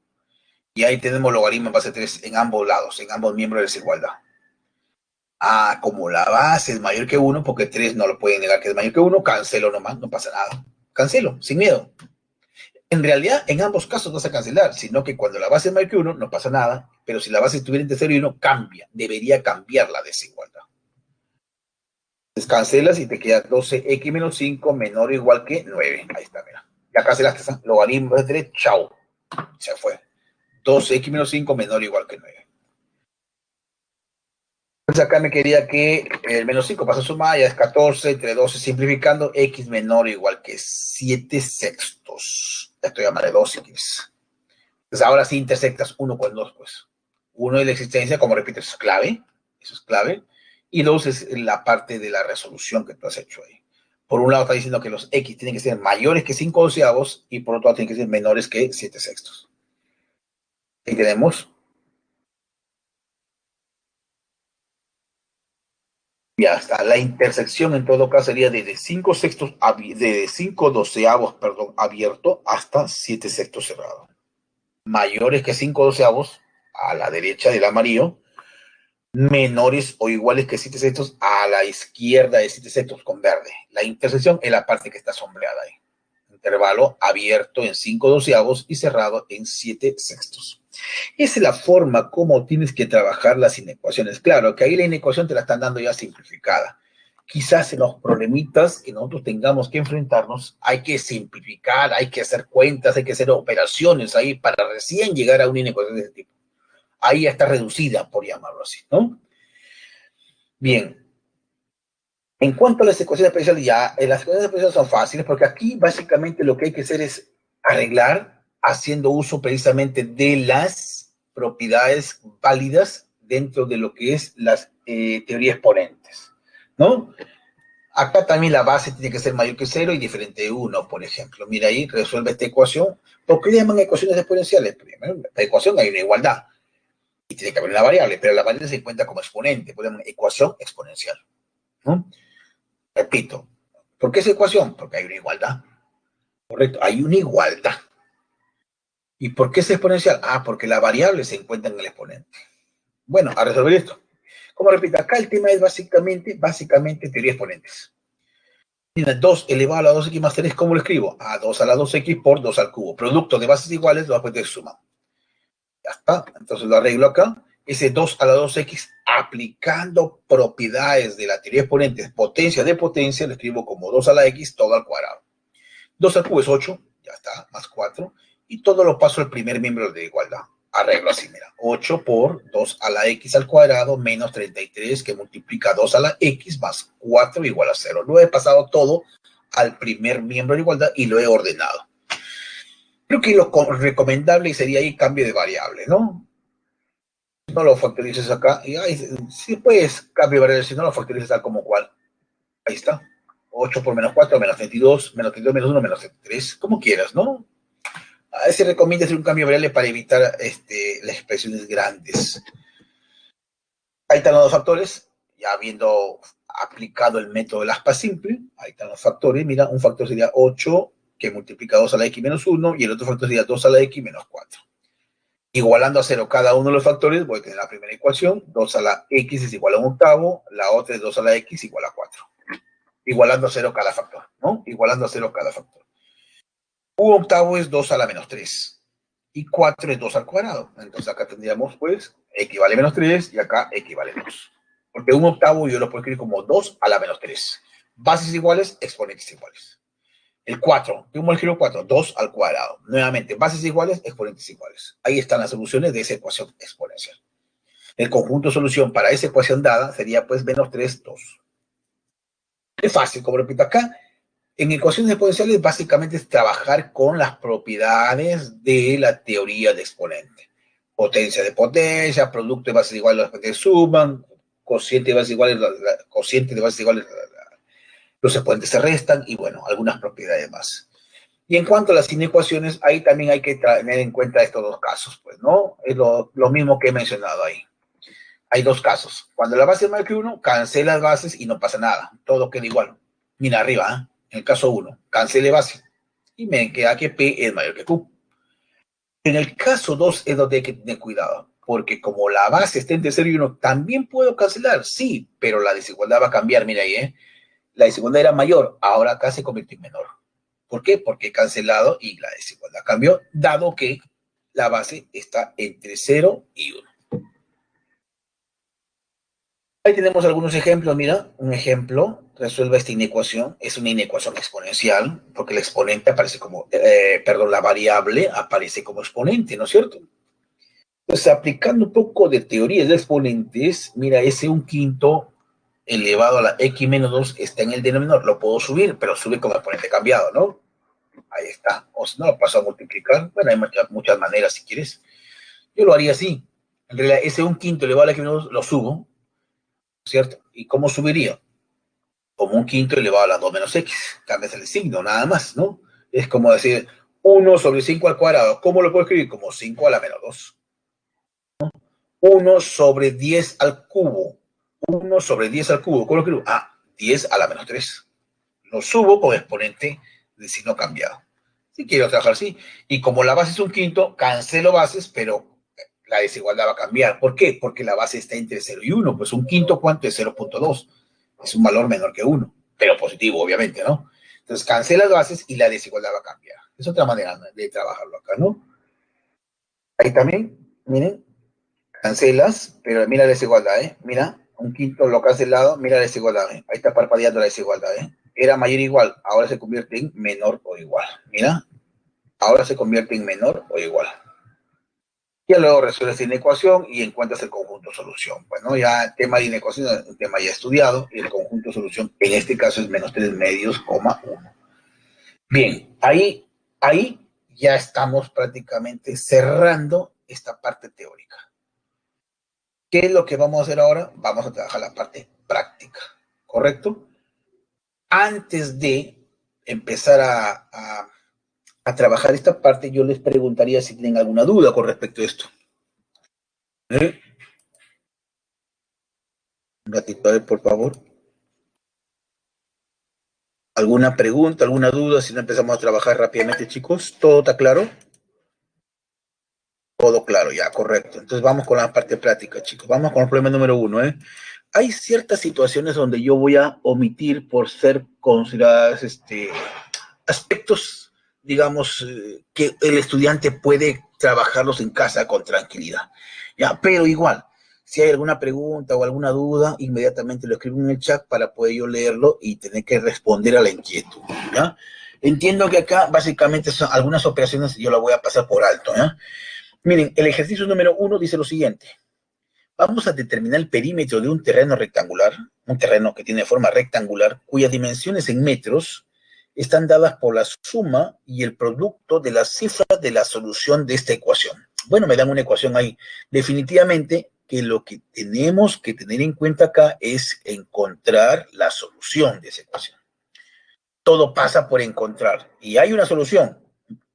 Y ahí tenemos logaritmo en base 3 en ambos lados, en ambos miembros de desigualdad. Como la base es mayor que 1, porque 3 no lo pueden negar que es mayor que 1, cancelo nomás, no pasa nada. Cancelo, sin miedo. En realidad, en ambos casos no vas a cancelar, sino que cuando la base es mayor que 1, no pasa nada, pero si la base estuviera entre 0 y 1, cambia, debería cambiar la desigualdad. Entonces cancelas y te queda 12x menos 5 menor o igual que 9. Ahí está, mira. Ya cancelaste esa. Logaritmo de 3, chao. Se fue. 12x menos 5 menor o igual que 9. Entonces acá me quería que el menos 5 pasa a sumar, ya es 14, entre 12 simplificando, x menor o igual que 7 sextos. Esto llamaré 2x. Entonces ahora sí intersectas 1 con 2, pues. 1 es la existencia, como repito, eso es clave. Eso es clave. Y 2 es la parte de la resolución que tú has hecho ahí. Por un lado está diciendo que los x tienen que ser mayores que 5 doceavos y por otro lado tienen que ser menores que 7 sextos. Ahí tenemos. Ya está. La intersección en todo caso sería desde 5 sextos, de 5 doceavos, perdón, abierto hasta 7 sextos cerrado. Mayores que 5 doceavos a la derecha del amarillo, menores o iguales que 7 sextos a la izquierda de 7 sextos con verde. La intersección es la parte que está sombreada ahí. Intervalo abierto en 5 doceavos y cerrado en 7 sextos. Esa es la forma como tienes que trabajar las inecuaciones. Claro que ahí la inecuación te la están dando ya simplificada. Quizás en los problemitas que nosotros tengamos que enfrentarnos, hay que simplificar, hay que hacer cuentas, hay que hacer operaciones ahí para recién llegar a una inecuación de ese tipo. Ahí ya está reducida, por llamarlo así, ¿no? Bien, en cuanto a las ecuaciones especiales, ya las ecuaciones especiales son fáciles porque aquí básicamente lo que hay que hacer es arreglar haciendo uso precisamente de las propiedades válidas dentro de lo que es las teorías exponentes, ¿no? Acá también la base tiene que ser mayor que cero y diferente de 1, por ejemplo. Mira ahí, resuelve esta ecuación. ¿Por qué le llaman ecuaciones exponenciales? Primero, en esta ecuación hay una igualdad y tiene que haber una variable, pero la variable se cuenta como exponente, por ejemplo, ecuación exponencial, ¿no? Repito, ¿por qué esa ecuación? Porque hay una igualdad. Correcto, hay una igualdad. ¿Y por qué es exponencial? Ah, porque la variable se encuentra en el exponente. Bueno, a resolver esto. Como repito, acá el tema es básicamente teoría de exponentes. Mira, 2 elevado a la 2x más 3, ¿cómo lo escribo? A 2 a la 2x por 2 al cubo. Producto de bases iguales, lo después de suma. Ya está. Entonces lo arreglo acá. Ese 2 a la 2x aplicando propiedades de la teoría de exponentes, potencia de potencia, lo escribo como 2 a la x todo al cuadrado. 2 al cubo es 8, ya está, más 4, y todo lo paso al primer miembro de igualdad. Arreglo así, mira, 8 por 2 a la x al cuadrado menos 33 que multiplica 2 a la x más 4 igual a 0. Lo he pasado todo al primer miembro de igualdad y lo he ordenado. Creo que lo recomendable sería ahí cambio de variable, ¿no? No lo factorices acá, y ahí, si puedes cambio de variable, si no lo factorices tal como cual. Ahí está. 8 por menos 4, menos 32, menos 32, menos 1, menos 33, como quieras, ¿no? A veces recomienda hacer un cambio de variable para evitar las expresiones grandes. Ahí están los dos factores, ya habiendo aplicado el método del aspa simple, ahí están los factores, mira, un factor sería 8 que multiplica 2 a la x menos 1 y el otro factor sería 2 a la x menos 4. Igualando a 0 cada uno de los factores, voy a tener la primera ecuación, 2 a la x es igual a un octavo, la otra es 2 a la x igual a 4. Igualando a 0 cada factor, ¿no? Igualando a 0 cada factor. Un octavo es 2 a la menos 3 y 4 es 2 al cuadrado. Entonces acá tendríamos, pues, equivale a menos 3 y acá equivale a 2. Porque un octavo yo lo puedo escribir como 2 a la menos 3. Bases iguales, exponentes iguales. El 4, ¿cómo escribo 4? 2 al cuadrado. Nuevamente, bases iguales, exponentes iguales. Ahí están las soluciones de esa ecuación exponencial. El conjunto de solución para esa ecuación dada sería, pues, menos 3, 2. Es fácil, como repito acá. En ecuaciones exponenciales básicamente es trabajar con las propiedades de la teoría de exponente. Potencia de potencia, producto de bases iguales, los exponentes suman, cociente de bases iguales, cociente de bases iguales, los exponentes se restan y bueno, algunas propiedades más. Y en cuanto a las inecuaciones, ahí también hay que tener en cuenta estos dos casos, pues, ¿no? Es lo mismo que he mencionado ahí. Hay dos casos. Cuando la base es mayor que 1, cancela las bases y no pasa nada. Todo queda igual. Mira arriba, ¿eh? En el caso 1, cancele base. Y me queda que P es mayor que Q. En el caso 2 es donde hay que tener cuidado. Porque como la base está entre 0 y 1, también puedo cancelar, sí, pero la desigualdad va a cambiar. Mira ahí, ¿eh? La desigualdad era mayor, ahora acá se convierte en menor. ¿Por qué? Porque he cancelado y la desigualdad cambió, dado que la base está entre 0 y 1. Ahí tenemos algunos ejemplos, mira, un ejemplo, resuelve esta inecuación, es una inecuación exponencial, porque el exponente aparece como, la variable aparece como exponente, ¿no es cierto? Entonces, aplicando un poco de teoría de exponentes, mira, ese un quinto elevado a la x menos 2 está en el denominador, lo puedo subir, pero sube con el exponente cambiado, ¿no? Ahí está, o si no, lo paso a multiplicar, bueno, hay muchas maneras si quieres. Yo lo haría así, en realidad ese un quinto elevado a la x menos 2 lo subo, ¿cierto? ¿Y cómo subiría? Como un quinto elevado a la 2 menos x. Cambias el signo, nada más, ¿no? Es como decir 1 sobre 5 al cuadrado. ¿Cómo lo puedo escribir? Como 5 a la menos 2. 1 sobre 10 al cubo. 1 sobre 10 al cubo. ¿Cómo lo escribo? 10 a la menos 3. Lo subo con exponente de signo cambiado. Si quiero trabajar así. Y como la base es un quinto, cancelo bases, pero la desigualdad va a cambiar. ¿Por qué? Porque la base está entre 0 y 1. Pues un quinto, ¿cuánto es? 0.2. Es un valor menor que 1. Pero positivo, obviamente, ¿no? Entonces cancela las bases y la desigualdad va a cambiar. Es otra manera de trabajarlo acá, ¿no? Ahí también, miren, cancelas, pero mira la desigualdad, ¿eh? Mira, un quinto lo cancelado, mira la desigualdad, ¿eh? Ahí está parpadeando la desigualdad, ¿eh? Era mayor o igual, ahora se convierte en menor o igual. Mira, ahora se convierte en menor o igual. Y luego resuelves la inecuación y encuentras el conjunto solución. Bueno, ya el tema de inecuación es un tema ya estudiado y el conjunto solución en este caso es menos 3 medios, 1. Bien, ahí ya estamos prácticamente cerrando esta parte teórica. ¿Qué es lo que vamos a hacer ahora? Vamos a trabajar la parte práctica, ¿correcto? Antes de empezar a trabajar esta parte, yo les preguntaría si tienen alguna duda con respecto a esto. Un ratito, a ver, por favor. ¿Alguna pregunta, alguna duda si no empezamos a trabajar rápidamente, chicos? ¿Todo está claro? Todo claro, ya, correcto. Entonces vamos con la parte práctica, chicos. Vamos con el problema número 1, ¿eh? Hay ciertas situaciones donde yo voy a omitir por ser consideradas aspectos, digamos, que el estudiante puede trabajarlos en casa con tranquilidad. ¿Ya? Pero igual, si hay alguna pregunta o alguna duda, inmediatamente lo escribo en el chat para poder yo leerlo y tener que responder a la inquietud. ¿Ya? Entiendo que acá básicamente son algunas operaciones, yo la voy a pasar por alto. ¿Ya? Miren, el ejercicio número 1 dice lo siguiente. Vamos a determinar el perímetro de un terreno rectangular, un terreno que tiene forma rectangular, cuyas dimensiones en metros están dadas por la suma y el producto de las cifras de la solución de esta ecuación. Bueno, me dan una ecuación ahí. Definitivamente que lo que tenemos que tener en cuenta acá es encontrar la solución de esa ecuación. Todo pasa por encontrar. Y hay una solución.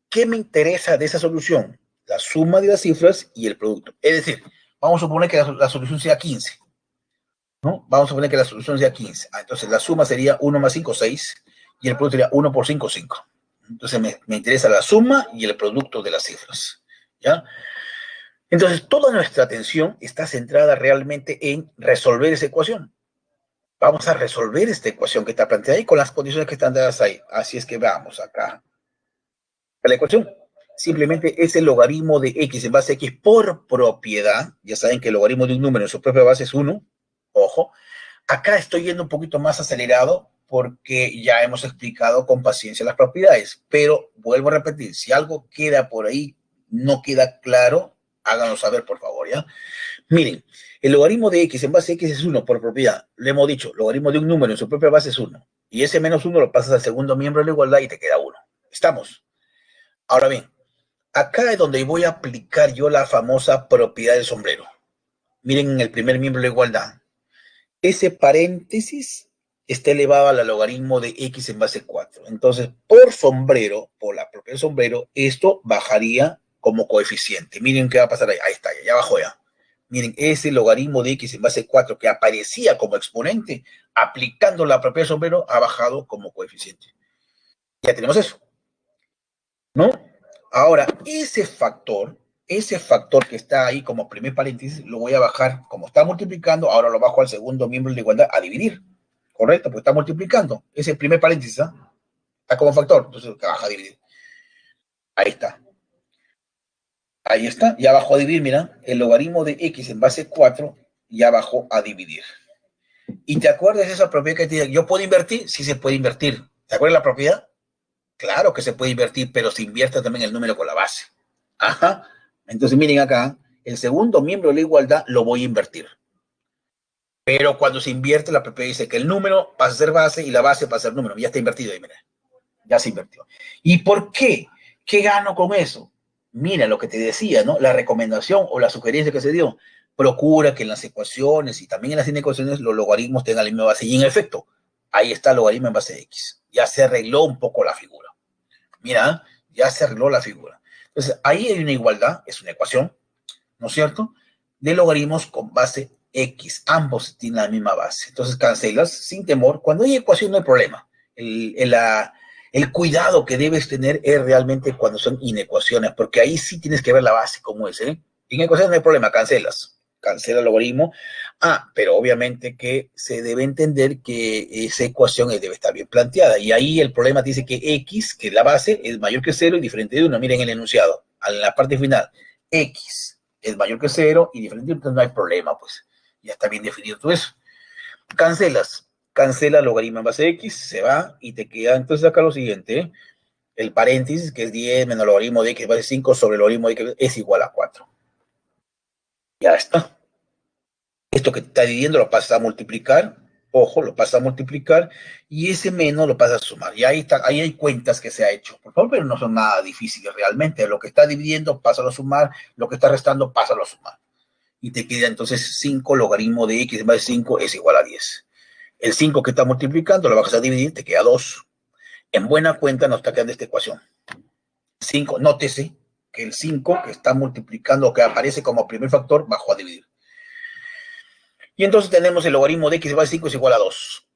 ¿Qué me interesa de esa solución? La suma de las cifras y el producto. Es decir, vamos a suponer que la solución sea 15. ¿No? Vamos a suponer que la solución sea 15. Entonces la suma sería 1 más 5, 6. Y el producto sería 1 por 5, 5. Entonces me interesa la suma y el producto de las cifras. ¿Ya? Entonces toda nuestra atención está centrada realmente en resolver esa ecuación. Vamos a resolver esta ecuación que está planteada ahí con las condiciones que están dadas ahí. Así es que vamos acá. La ecuación simplemente es el logaritmo de x en base a x por propiedad. Ya saben que el logaritmo de un número en su propia base es 1. Ojo. Acá estoy yendo un poquito más acelerado porque ya hemos explicado con paciencia las propiedades. Pero vuelvo a repetir, si algo queda por ahí, no queda claro, háganos saber, por favor, ¿ya? Miren, el logaritmo de x en base a x es 1 por propiedad. Le hemos dicho, logaritmo de un número en su propia base es 1. Y ese menos 1 lo pasas al segundo miembro de la igualdad y te queda 1. ¿Estamos? Ahora bien, acá es donde voy a aplicar yo la famosa propiedad del sombrero. Miren en el primer miembro de la igualdad. Ese paréntesis está elevado al logaritmo de x en base 4. Entonces, por sombrero, por la propiedad del sombrero, esto bajaría como coeficiente. Miren qué va a pasar ahí. Ahí está, ya bajó ya. Miren, ese logaritmo de x en base 4 que aparecía como exponente, aplicando la propiedad del sombrero, ha bajado como coeficiente. Ya tenemos eso, ¿no? Ahora, ese factor que está ahí como primer paréntesis, lo voy a bajar, como está multiplicando, ahora lo bajo al segundo miembro de la igualdad a dividir. Correcto, pues está multiplicando. Ese primer paréntesis, ¿eh? Está como factor, entonces baja a dividir. Ahí está. Ahí está, ya bajó a dividir, mira, el logaritmo de x en base 4 ya bajó a dividir. ¿Y te acuerdas de esa propiedad que te digo? ¿Yo puedo invertir? Sí se puede invertir. ¿Te acuerdas de la propiedad? Claro que se puede invertir, pero se invierte también el número con la base. Ajá. Entonces miren acá, el segundo miembro de la igualdad lo voy a invertir. Pero cuando se invierte, la propiedad dice que el número pasa a ser base y la base pasa a ser número. Ya está invertido ahí, mira. Ya se invirtió. ¿Y por qué? ¿Qué gano con eso? Mira lo que te decía, ¿no? La recomendación o la sugerencia que se dio. Procura que en las ecuaciones y también en las inecuaciones los logaritmos tengan la misma base. Y en efecto, ahí está el logaritmo en base de x. Ya se arregló un poco la figura. Mira, ya se arregló la figura. Entonces, ahí hay una igualdad, es una ecuación, ¿no es cierto? De logaritmos con base X, ambos tienen la misma base. Entonces cancelas sin temor. Cuando hay ecuación no hay problema. El cuidado que debes tener es realmente cuando son inecuaciones, porque ahí sí tienes que ver la base como es, ¿eh? En ecuaciones no hay problema, cancelas. Cancela el logaritmo. Ah, pero obviamente que se debe entender que esa ecuación debe estar bien planteada. Y ahí el problema dice que X, que la base, es mayor que 0 y diferente de 1. Miren el enunciado, en la parte final. X es mayor que 0 y diferente, entonces no hay problema, pues. Ya está bien definido todo eso. Cancelas. Cancela el logaritmo en base X, se va y te queda entonces acá lo siguiente, ¿eh? El paréntesis, que es 10 menos el logaritmo de X en base 5 sobre el logaritmo de X es igual a 4. Ya está. Esto que está dividiendo lo pasa a multiplicar, ojo, lo pasa a multiplicar, y ese menos lo pasa a sumar. Y ahí está, ahí hay cuentas que se ha hecho, por favor, pero no son nada difíciles realmente. Lo que está dividiendo, pásalo a sumar, lo que está restando, pásalo a sumar. Y te queda entonces 5 logaritmo de X más 5 es igual a 10. El 5 que está multiplicando lo vas a dividir, te queda 2. En buena cuenta nos está quedando esta ecuación. 5, nótese que el 5 que está multiplicando, que aparece como primer factor, bajó a dividir. Y entonces tenemos el logaritmo de X igual a 5 es igual a 2.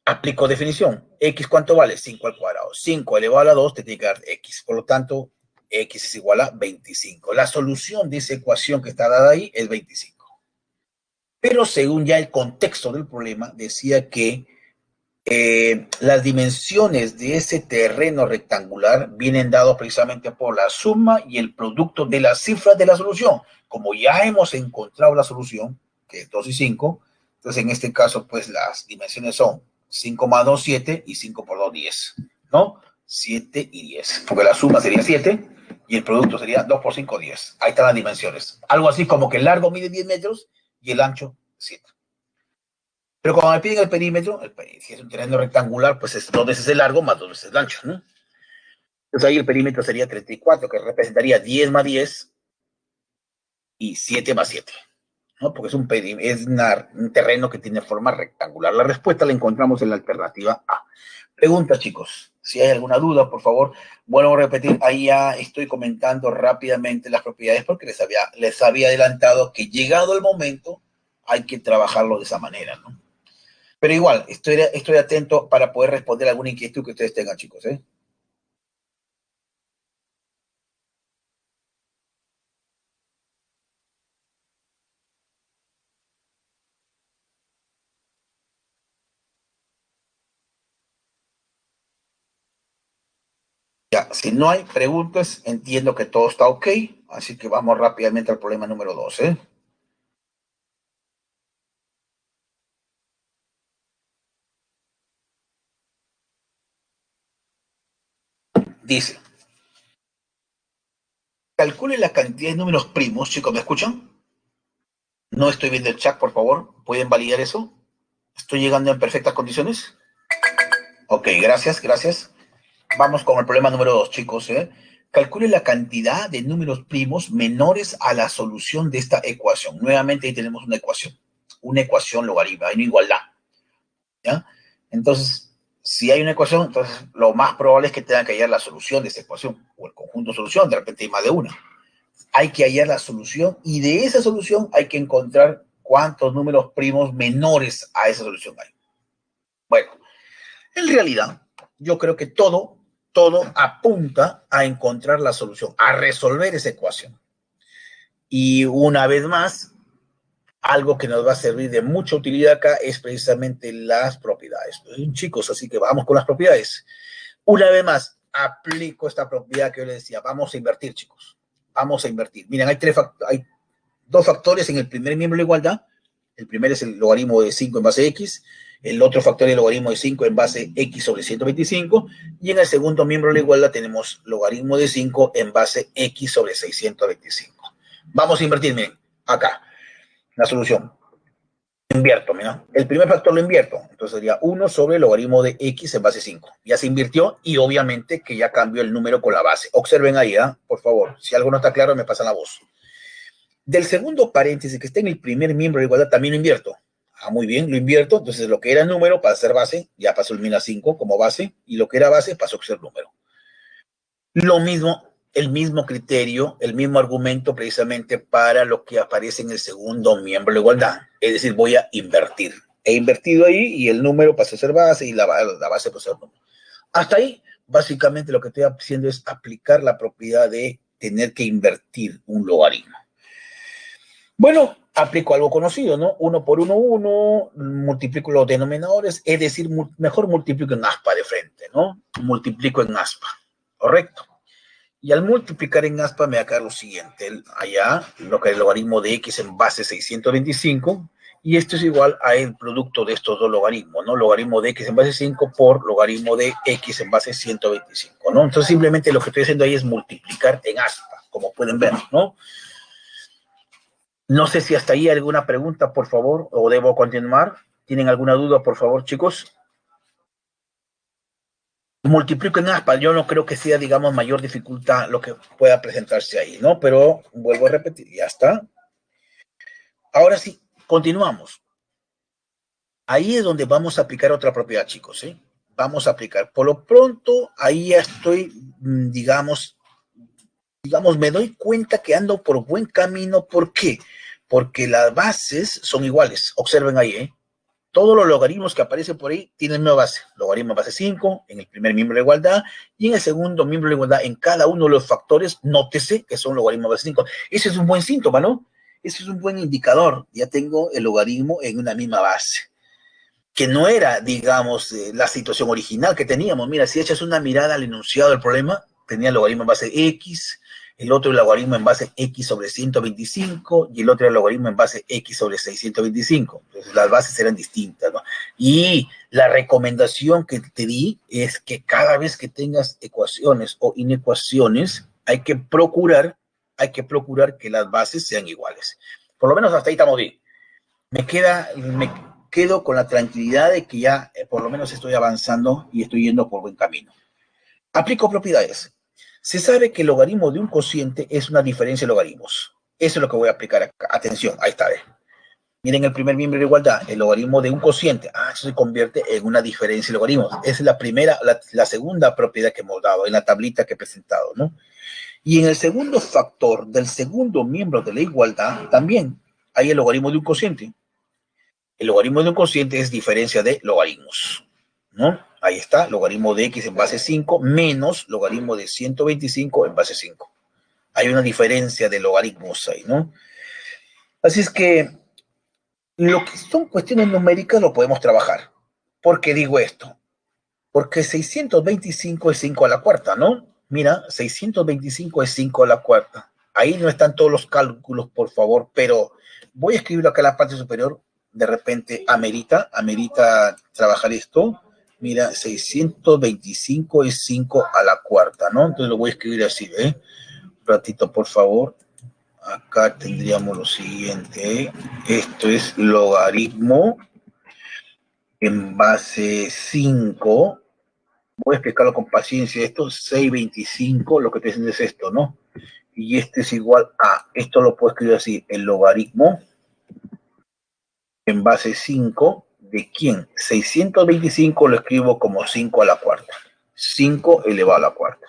Aplico definición. X, ¿cuánto vale? 5 al cuadrado. 5 elevado a la 2 te tiene que dar X. Por lo tanto, X es igual a 25. La solución de esa ecuación que está dada ahí es 25. Pero según ya el contexto del problema, decía que las dimensiones de ese terreno rectangular vienen dados precisamente por la suma y el producto de las cifras de la solución. Como ya hemos encontrado la solución, que es 2 y 5, entonces en este caso, pues las dimensiones son 5 más 2, 7, y 5 por 2, 10, ¿no? 7 y 10, porque la suma sería 7 y el producto sería 2 por 5, 10. Ahí están las dimensiones. Algo así como que el largo mide 10 metros y el ancho 7. Pero cuando me piden el perímetro, si es un terreno rectangular, pues es 2 veces el largo más 2 veces el ancho, ¿no? Entonces ahí el perímetro sería 34, que representaría 10 más 10 y 7 más 7, ¿no? Porque es un terreno que tiene forma rectangular. La respuesta la encontramos en la alternativa A. Pregunta, chicos. Si hay alguna duda, por favor, vuelvo a repetir, ahí ya estoy comentando rápidamente las propiedades porque les había adelantado que llegado el momento hay que trabajarlo de esa manera, ¿no? Pero igual, estoy atento para poder responder alguna inquietud que ustedes tengan, chicos, ¿eh? Ya, si no hay preguntas, entiendo que todo está ok, así que vamos rápidamente al problema número 2, ¿eh? Dice, calcule la cantidad de números primos, chicos, ¿me escuchan? No estoy viendo el chat, por favor, ¿pueden validar eso? ¿Estoy llegando en perfectas condiciones? Ok, gracias, gracias. Vamos con el problema número 2, chicos, ¿eh? Calcule la cantidad de números primos menores a la solución de esta ecuación. Nuevamente ahí tenemos una ecuación logarítmica, hay una igualdad, ¿ya? Entonces, si hay una ecuación, entonces lo más probable es que tengan que hallar la solución de esa ecuación, o el conjunto de solución, de repente hay más de una. Hay que hallar la solución y de esa solución hay que encontrar cuántos números primos menores a esa solución hay. Bueno, en realidad, yo creo que todo apunta a encontrar la solución, a resolver esa ecuación. Y una vez más, algo que nos va a servir de mucha utilidad acá es precisamente las propiedades. Chicos, así que vamos con las propiedades. Una vez más, aplico esta propiedad que yo les decía. Vamos a invertir, chicos. Vamos a invertir. Miren, hay dos factores en el primer miembro de la igualdad. El primero es el logaritmo de 5 en base X. El otro factor es el logaritmo de 5 en base X sobre 125. Y en el segundo miembro de la igualdad tenemos logaritmo de 5 en base X sobre 625. Vamos a invertir, miren, acá, la solución. Invierto, mira. El primer factor lo invierto. Entonces sería 1 sobre el logaritmo de X en base 5. Ya se invirtió y obviamente que ya cambió el número con la base. Observen ahí, por favor. Si algo no está claro, me pasan la voz. Del segundo paréntesis que está en el primer miembro de igualdad también lo invierto. Ah, muy bien, lo invierto. Entonces lo que era número para ser base, ya pasó el min a 5 como base. Y lo que era base pasó a ser número. Lo mismo el mismo criterio, el mismo argumento precisamente para lo que aparece en el segundo miembro de igualdad. Es decir, voy a invertir. He invertido ahí y el número pasa a ser base y la base pasa a ser número. Hasta ahí, básicamente lo que estoy haciendo es aplicar la propiedad de tener que invertir un logaritmo. Bueno, aplico algo conocido, ¿no? 1 por 1, 1, multiplico los denominadores, es decir, mejor multiplico en aspa de frente, ¿no? Multiplico en aspa, ¿correcto? Y al multiplicar en aspa me va a quedar lo siguiente, allá, lo que es el logaritmo de x en base 625, y esto es igual a el producto de estos dos logaritmos, ¿no? Logaritmo de x en base 5 por logaritmo de x en base 125, ¿no? Entonces simplemente lo que estoy haciendo ahí es multiplicar en aspa, como pueden ver, ¿no? No sé si hasta ahí hay alguna pregunta, por favor, o debo continuar. ¿Tienen alguna duda, por favor, chicos? Multiplico en aspa, yo no creo que sea, digamos, mayor dificultad lo que pueda presentarse ahí, ¿no? Pero vuelvo a repetir, ya está. Ahora sí, continuamos. Ahí es donde vamos a aplicar otra propiedad, chicos, ¿sí? Vamos a aplicar. Por lo pronto, ahí ya estoy, digamos, me doy cuenta que ando por buen camino. ¿Por qué? Porque las bases son iguales. Observen ahí, ¿eh? Todos los logaritmos que aparecen por ahí tienen una base. Logaritmo base 5 en el primer miembro de igualdad y en el segundo miembro de igualdad en cada uno de los factores, nótese que son logaritmo base 5. Ese es un buen síntoma, ¿no? Ese es un buen indicador. Ya tengo el logaritmo en una misma base. Que no era, digamos, la situación original que teníamos. Mira, si echas una mirada al enunciado del problema, tenía el logaritmo en base x, el otro el logaritmo en base x sobre 125 y el otro el logaritmo en base x sobre 625. Entonces las bases eran distintas, ¿no? Y la recomendación que te di es que cada vez que tengas ecuaciones o inecuaciones, hay que procurar que las bases sean iguales. Por lo menos hasta ahí estamos bien. Me quedo con la tranquilidad de que ya por lo menos estoy avanzando y estoy yendo por buen camino. Aplico propiedades. Se sabe que el logaritmo de un cociente es una diferencia de logaritmos. Eso es lo que voy a aplicar acá. Atención, ahí está. Miren el primer miembro de igualdad, el logaritmo de un cociente. Eso se convierte en una diferencia de logaritmos. Esa es la primera, la segunda propiedad que hemos dado en la tablita que he presentado, ¿no? Y en el segundo factor del segundo miembro de la igualdad, también hay el logaritmo de un cociente. El logaritmo de un cociente es diferencia de logaritmos, ¿no? Ahí está, logaritmo de x en base 5 menos logaritmo de 125 en base 5. Hay una diferencia de logaritmos ahí, ¿no? Así es que lo que son cuestiones numéricas lo podemos trabajar. ¿Por qué digo esto? Porque 625 es 5 a la cuarta, ¿no? Mira, 625 es 5 a la cuarta. Ahí no están todos los cálculos, por favor, pero voy a escribirlo acá en la parte superior. De repente amerita trabajar esto. Mira, 625 es 5 a la cuarta, ¿no? Entonces lo voy a escribir así, ¿eh? Un ratito, por favor. Acá tendríamos lo siguiente. Esto es logaritmo en base 5. Voy a explicarlo con paciencia. Esto es 625, lo que te dicen es esto, ¿no? Y este es igual a, esto lo puedo escribir así, el logaritmo en base 5, ¿de quién? 625 lo escribo como 5 a la cuarta. 5 elevado a la cuarta.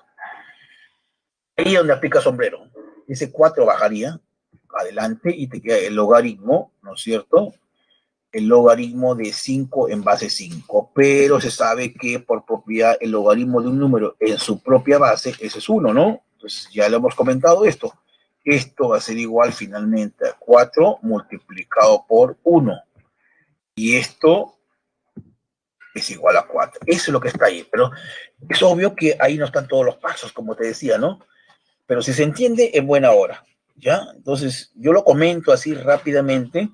Ahí es donde aplica sombrero. Ese 4 bajaría adelante y te queda el logaritmo, ¿no es cierto? El logaritmo de 5 en base 5, pero se sabe que por propiedad el logaritmo de un número en su propia base, ese es 1, ¿no? Entonces ya lo hemos comentado esto. Esto va a ser igual finalmente a 4 multiplicado por 1. Y esto es igual a 4. Eso es lo que está ahí, pero es obvio que ahí no están todos los pasos, como te decía, ¿no? Pero si se entiende, en buena hora, ¿ya? Entonces, yo lo comento así rápidamente,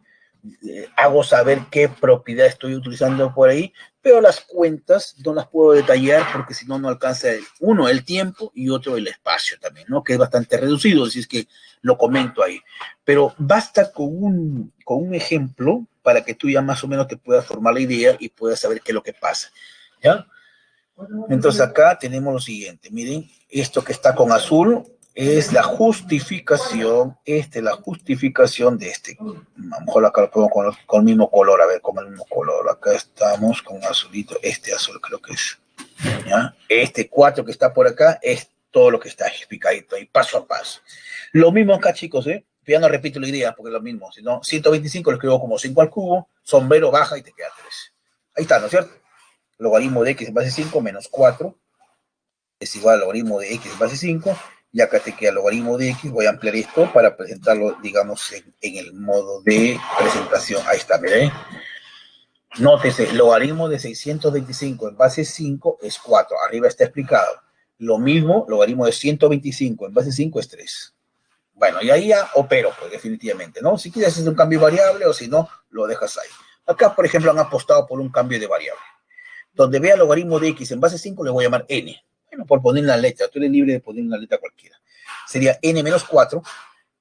hago saber qué propiedad estoy utilizando por ahí, pero las cuentas no las puedo detallar porque si no, no alcanza uno el tiempo y otro el espacio también, ¿no? Que es bastante reducido, así es que lo comento ahí. Pero basta con un ejemplo para que tú ya más o menos te puedas formar la idea y puedas saber qué es lo que pasa, ¿ya? Entonces acá tenemos lo siguiente, miren, esto que está con azul es la justificación, la justificación de este. A lo mejor acá lo pongo con el mismo color, a ver, con el mismo color. Acá estamos con azulito, este azul creo que es. ¿Ya? Este 4 que está por acá es todo lo que está explicadito ahí, paso a paso. Lo mismo acá, chicos, ya no repito la idea porque es lo mismo, sino 125 lo escribo como 5 al cubo, sombrero baja y te queda 3. Ahí está, ¿no es cierto? Logaritmo de x en base 5 menos 4 es igual al logaritmo de x en base 5, y acá te queda el logaritmo de x. Voy a ampliar esto para presentarlo, digamos, en el modo de presentación. Ahí está, miren. Nótese, logaritmo de 625 en base 5 es 4. Arriba está explicado. Lo mismo, logaritmo de 125 en base 5 es 3. Bueno, y ahí ya opero, pues, definitivamente, ¿no? Si quieres hacer un cambio variable o si no, lo dejas ahí. Acá, por ejemplo, han apostado por un cambio de variable. Donde vea logaritmo de x en base 5, le voy a llamar n. Bueno, por poner una letra, tú eres libre de poner una letra cualquiera. Sería n menos 4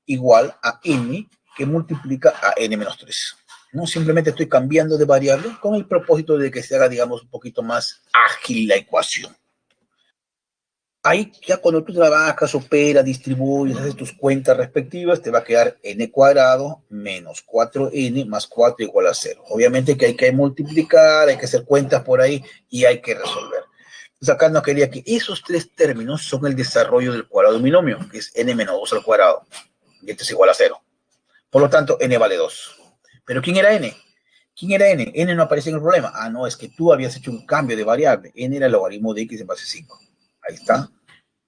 igual a n que multiplica a n menos 3. ¿No? Simplemente estoy cambiando de variable con el propósito de que se haga, digamos, un poquito más ágil la ecuación. Ahí ya cuando tú trabajas, operas, distribuyes, haces tus cuentas respectivas, te va a quedar n cuadrado menos 4n más 4 igual a 0. Obviamente que hay que multiplicar, hay que hacer cuentas por ahí y hay que resolver. Entonces acá nos quería que esos tres términos son el desarrollo del cuadrado de un binomio, que es n menos 2 al cuadrado. Y esto es igual a 0. Por lo tanto, n vale 2. ¿Pero quién era n? ¿Quién era n? N no aparece en el problema. Ah, no, es que tú habías hecho un cambio de variable. N era el logaritmo de x en base 5. Ahí está.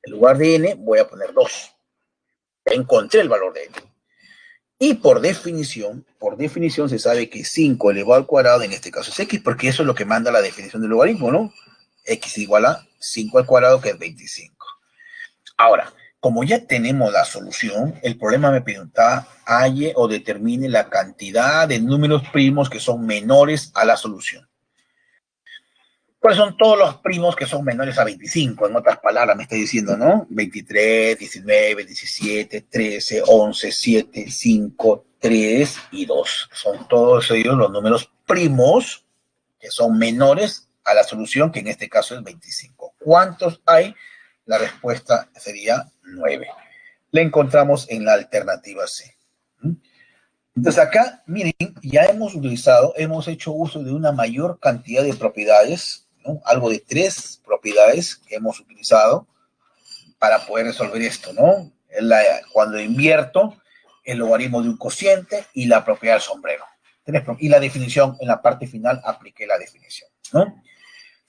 En lugar de n voy a poner 2. Encontré el valor de n. Y por definición se sabe que 5 elevado al cuadrado, en este caso es x, porque eso es lo que manda la definición del logaritmo, ¿no? X igual a 5 al cuadrado, que es 25. Ahora, como ya tenemos la solución, el problema me preguntaba halle o determine la cantidad de números primos que son menores a la solución. ¿Cuáles son todos los primos que son menores a 25? En otras palabras, me está diciendo, ¿no? 23, 19, 17, 13, 11, 7, 5, 3 y 2. Son todos ellos los números primos que son menores a la solución, que en este caso es 25. ¿Cuántos hay? La respuesta sería 9. La encontramos en la alternativa C. Entonces acá, miren, ya hemos hecho uso de una mayor cantidad de propiedades, ¿no? Algo de 3 propiedades que hemos utilizado para poder resolver esto, ¿no? Cuando invierto el logaritmo de un cociente y la propiedad del sombrero. Y la definición, en la parte final, apliqué la definición, ¿no?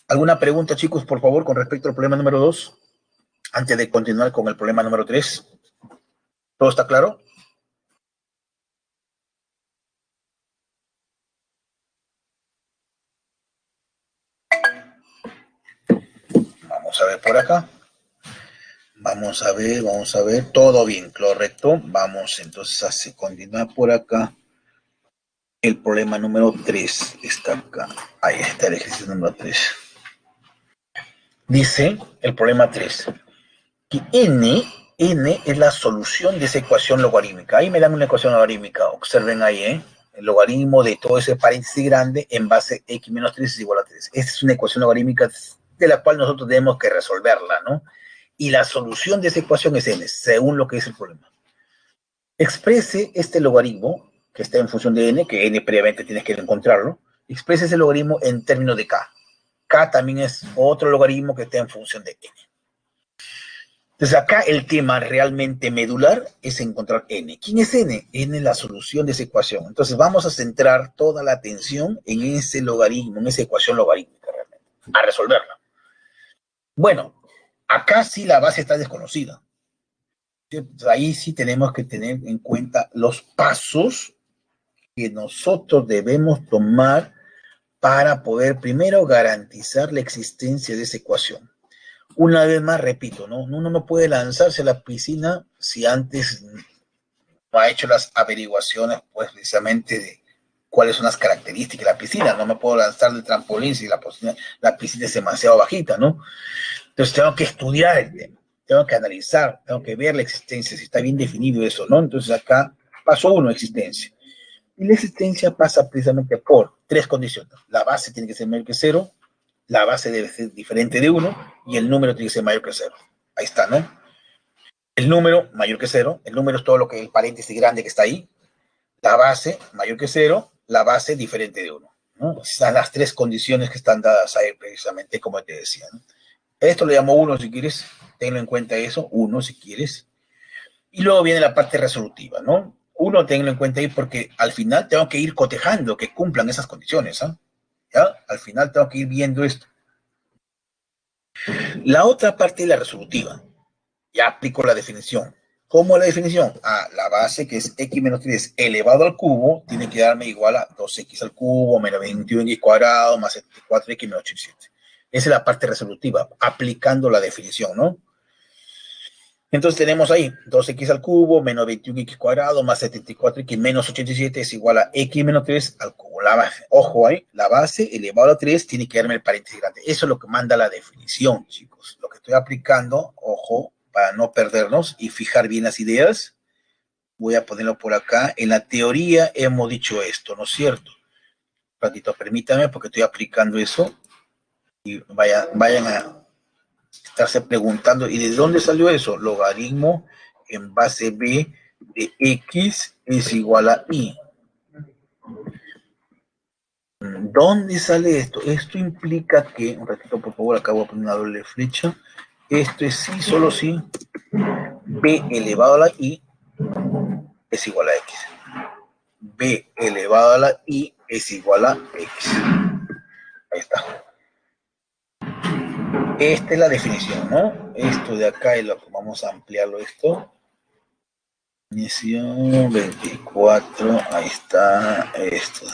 ¿Alguna pregunta, chicos, por favor, con respecto al problema número 2? Antes de continuar con el problema número 3. ¿Todo está claro? Vamos a ver por acá. Vamos a ver. Todo bien, correcto. Vamos entonces a continuar por acá. El problema número 3 está acá. Ahí está el ejercicio número 3. Dice el problema 3 que n es la solución de esa ecuación logarítmica. Ahí me dan una ecuación logarítmica. Observen ahí, el logaritmo de todo ese paréntesis grande en base x menos 3 es igual a 3. Esta es una ecuación logarítmica de la cual nosotros tenemos que resolverla, ¿no? Y la solución de esa ecuación es n, según lo que es el problema. Exprese este logaritmo, que está en función de n, que n previamente tienes que encontrarlo. Exprese ese logaritmo en términos de k. K también es otro logaritmo que está en función de n. Entonces acá el tema realmente medular es encontrar n. ¿Quién es n? N es la solución de esa ecuación. Entonces vamos a centrar toda la atención en ese logaritmo, en esa ecuación logarítmica realmente, a resolverla. Bueno, acá sí la base está desconocida. Entonces, ahí sí tenemos que tener en cuenta los pasos que nosotros debemos tomar para poder primero garantizar la existencia de esa ecuación. Una vez más, repito, ¿no? Uno no puede lanzarse a la piscina si antes no ha hecho las averiguaciones, pues, precisamente de cuáles son las características de la piscina. No me puedo lanzar del trampolín si la piscina es demasiado bajita, ¿no? Entonces tengo que estudiar el tema, tengo que analizar, tengo que ver la existencia, si está bien definido eso, ¿no? Entonces acá, paso 1, existencia. Y la existencia pasa precisamente por 3 condiciones. La base tiene que ser mayor que 0, la base debe ser diferente de 1 y el número tiene que ser mayor que 0. Ahí está, ¿no? El número mayor que 0, el número es todo lo que el paréntesis grande que está ahí, la base mayor que 0, la base diferente de 1, ¿no? Están las 3 condiciones que están dadas ahí precisamente como te decía, ¿no? Esto le llamo 1 si quieres, tenlo en cuenta eso, 1 si quieres. Y luego viene la parte resolutiva, ¿no? 1, tenlo en cuenta ahí porque al final tengo que ir cotejando que cumplan esas condiciones, ¿ah? ¿Ya? Al final tengo que ir viendo esto. La otra parte es la resolutiva. Ya aplico la definición. ¿Cómo la definición? La base, que es x menos 3 elevado al cubo, tiene que darme igual a 2x al cubo menos 21x cuadrado más 74x menos 87. Esa es la parte resolutiva, aplicando la definición, ¿no? Entonces tenemos ahí 2x al cubo menos 21x cuadrado más 74x menos 87 es igual a x menos 3 al cubo. La base, ojo ahí, la base elevado a 3 tiene que darme el paréntesis grande. Eso es lo que manda la definición, chicos. Lo que estoy aplicando, ojo, para no perdernos y fijar bien las ideas, voy a ponerlo por acá. En la teoría hemos dicho esto, ¿no es cierto? Un ratito, permítame porque estoy aplicando eso y vayan a estarse preguntando, ¿y de dónde salió eso? Logaritmo en base b de x es igual a y. ¿Dónde sale esto? Esto implica que, un ratito por favor, acá voy a poner una doble flecha. Esto es sí, solo sí, b elevado a la y es igual a x. B elevado a la y es igual a x. Ahí está. Esta es la definición, ¿no? Esto de acá es lo que vamos a ampliarlo esto. Definición 24, ahí está, esto.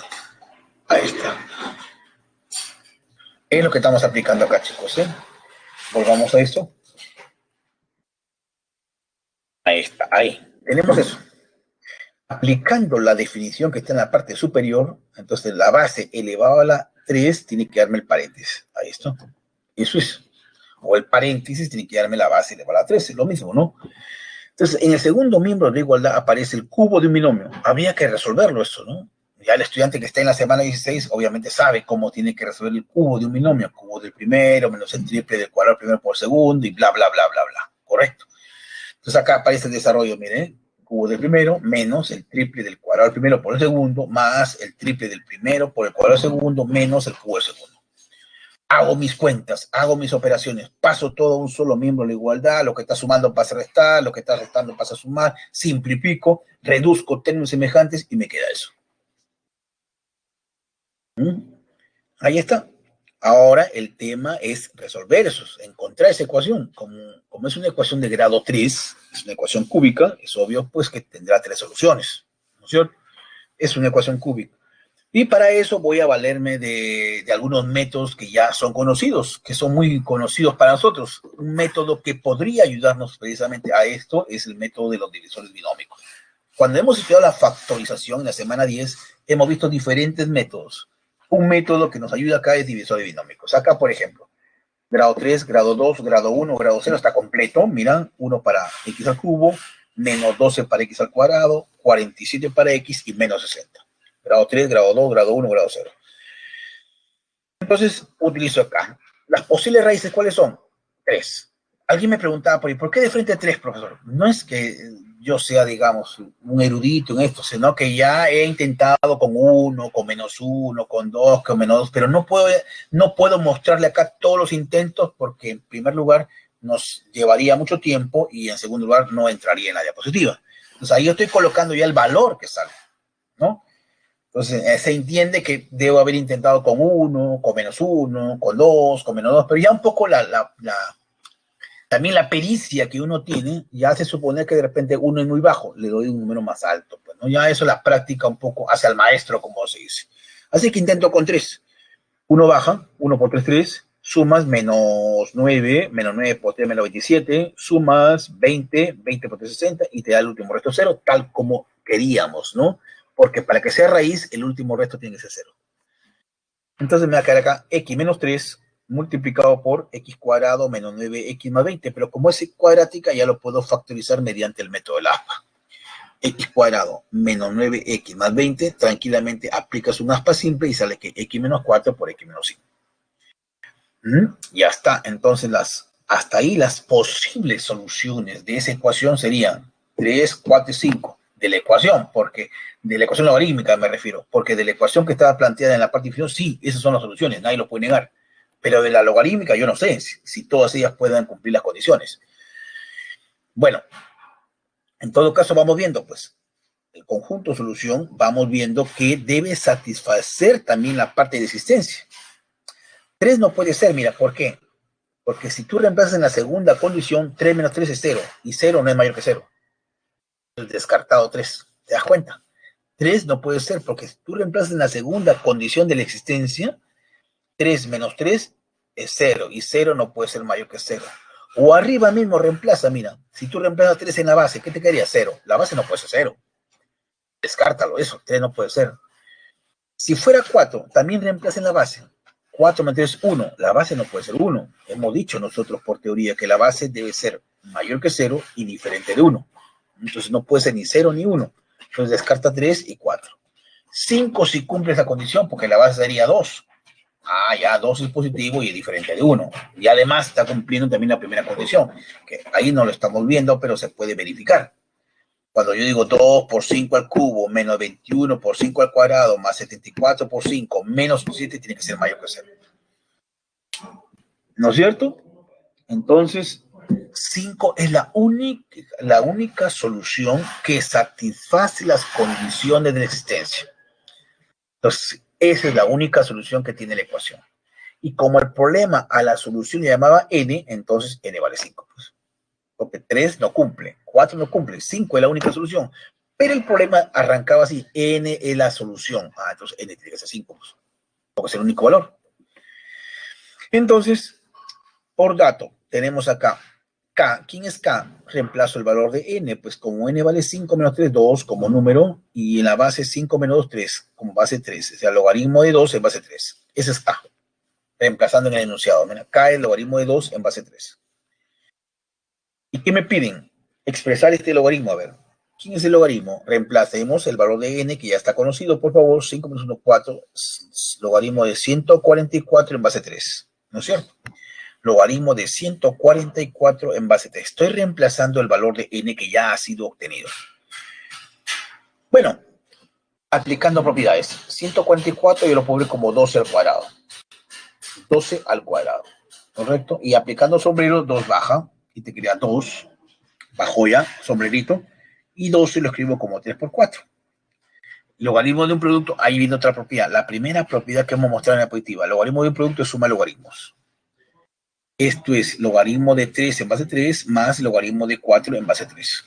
Ahí está. Es lo que estamos aplicando acá, chicos, ¿eh? Volvamos a esto. Ahí está, ahí. Tenemos eso. Aplicando la definición que está en la parte superior, entonces la base elevado a la 3 tiene que darme el paréntesis. Ahí está. Eso es. O el paréntesis tiene que darme la base elevada a la 3, es lo mismo, ¿no? Entonces, en el segundo miembro de igualdad aparece el cubo de un binomio. Habría que resolverlo eso, ¿no? Ya el estudiante que está en la semana 16 obviamente sabe cómo tiene que resolver el cubo de un binomio. El cubo del primero menos el triple del cuadrado primero por segundo y bla, bla, bla, bla, bla. ¿Correcto? Entonces acá aparece el desarrollo, mire, cubo del primero menos el triple del cuadrado primero por el segundo más el triple del primero por el cuadrado segundo menos el cubo del segundo. Hago mis cuentas, hago mis operaciones, paso todo a un solo miembro de la igualdad, lo que está sumando pasa a restar, lo que está restando pasa a sumar, simplifico, reduzco términos semejantes y me queda eso. Ahí está. Ahora el tema es resolver eso, encontrar esa ecuación. Como es una ecuación de grado 3, es una ecuación cúbica, es obvio pues que tendrá 3 soluciones, ¿no es cierto? Es una ecuación cúbica. Y para eso voy a valerme de algunos métodos que ya son conocidos, que son muy conocidos para nosotros. Un método que podría ayudarnos precisamente a esto es el método de los divisores binómicos. Cuando hemos estudiado la factorización en la semana 10, hemos visto diferentes métodos. Un método que nos ayuda acá es divisores binómicos. Acá, por ejemplo, grado 3, grado 2, grado 1, grado 0 está completo. Mira, 1 para x al cubo, menos 12 para x al cuadrado, 47 para x y menos 60. Grado 3, grado 2, grado 1, grado 0. Entonces, utilizo acá. Las posibles raíces, ¿cuáles son? 3. Alguien me preguntaba, ¿por qué de frente a 3, profesor? No es que yo sea, digamos, un erudito en esto, sino que ya he intentado con 1, con menos 1, con 2, con menos 2, pero no puedo mostrarle acá todos los intentos porque, en primer lugar, nos llevaría mucho tiempo y, en segundo lugar, no entraría en la diapositiva. Entonces, ahí yo estoy colocando ya el valor que sale, ¿no? Entonces, se entiende que debo haber intentado con 1, con menos 1, con 2, con menos 2, pero ya un poco también la pericia que uno tiene ya hace suponer que de repente 1 es muy bajo, le doy un número más alto. Pues, ¿no? Ya eso la práctica un poco hacia el maestro, como se dice. Así que intento con 3. 1 baja, 1 por 3, 3. Sumas menos 9, menos 9 por 3, menos 27. Sumas 20, 20 por 3, 60 y te da el último resto 0, tal como queríamos, ¿no? Porque para que sea raíz, el último resto tiene que ser 0. Entonces me va a quedar acá x menos 3 multiplicado por x cuadrado menos 9x más 20. Pero como es cuadrática, ya lo puedo factorizar mediante el método del aspa. X cuadrado menos 9x más 20, tranquilamente aplicas un aspa simple y sale que x menos 4 por x menos 5. Ya está. Entonces, hasta ahí las posibles soluciones de esa ecuación serían 3, 4 y 5. De la ecuación, porque de la ecuación logarítmica me refiero, porque de la ecuación que estaba planteada en la parte inferior, sí, esas son las soluciones, nadie lo puede negar, pero de la logarítmica yo no sé si todas ellas puedan cumplir las condiciones. Bueno, en todo caso vamos viendo, pues, el conjunto solución, vamos viendo que debe satisfacer también la parte de existencia. 3 no puede ser, mira, ¿por qué? Porque si tú reemplazas en la segunda condición, 3 menos 3 es 0, y 0 no es mayor que 0. Entonces, descartado 3, ¿te das cuenta? 3 no puede ser, porque si tú reemplazas en la segunda condición de la existencia, 3 menos 3 es 0, y 0 no puede ser mayor que 0. O arriba mismo reemplaza, mira, si tú reemplazas 3 en la base, ¿qué te quedaría? 0. La base no puede ser 0. Descártalo, eso, 3 no puede ser. Si fuera 4, también reemplaza en la base. 4 menos 3 es 1. La base no puede ser 1. Hemos dicho nosotros por teoría que la base debe ser mayor que 0 y diferente de 1. Entonces no puede ser ni 0 ni 1. Entonces descarta 3 y 4. 5 si cumple esa condición, porque la base sería 2. Ah, ya 2 es positivo y es diferente de 1. Y además está cumpliendo también la primera condición, que ahí no lo estamos viendo, pero se puede verificar. Cuando yo digo 2 por 5 al cubo menos 21 por 5 al cuadrado más 74 por 5 menos 7 tiene que ser mayor que 0. ¿No es cierto? Entonces, 5 es la única solución que satisface las condiciones de la existencia. Entonces, esa es la única solución que tiene la ecuación. Y como el problema a la solución le llamaba n, entonces n vale 5. Pues. Porque 3 no cumple, 4 no cumple, 5 es la única solución. Pero el problema arrancaba así, n es la solución. Ah, entonces n tiene que ser 5, pues, porque es el único valor. Entonces, por dato, tenemos acá k. ¿Quién es k? Reemplazo el valor de n, pues como n vale 5 menos 3, 2 como número, y en la base 5 menos 2, 3 como base 3. O sea, el logaritmo de 2 en base 3. Ese es k. Reemplazando en el enunciado. Mira, k es el logaritmo de 2 en base 3. ¿Y qué me piden? Expresar este logaritmo. A ver, ¿quién es el logaritmo? Reemplacemos el valor de n, que ya está conocido, por favor. 5 menos 1, 4. Logaritmo de 144 en base 3. ¿No es cierto? Logaritmo de 144 en base 3. Estoy reemplazando el valor de n que ya ha sido obtenido. Bueno, aplicando propiedades. 144 yo lo puedo ver como 12 al cuadrado. 12 al cuadrado. ¿Correcto? Y aplicando sombrero, 2 baja. Y te queda 2. Bajo ya, sombrerito. Y 12 lo escribo como 3 por 4. Logaritmo de un producto, ahí viene otra propiedad. La primera propiedad que hemos mostrado en la diapositiva. Logaritmo de un producto es suma de logaritmos. Esto es logaritmo de 3 en base 3 más logaritmo de 4 en base 3.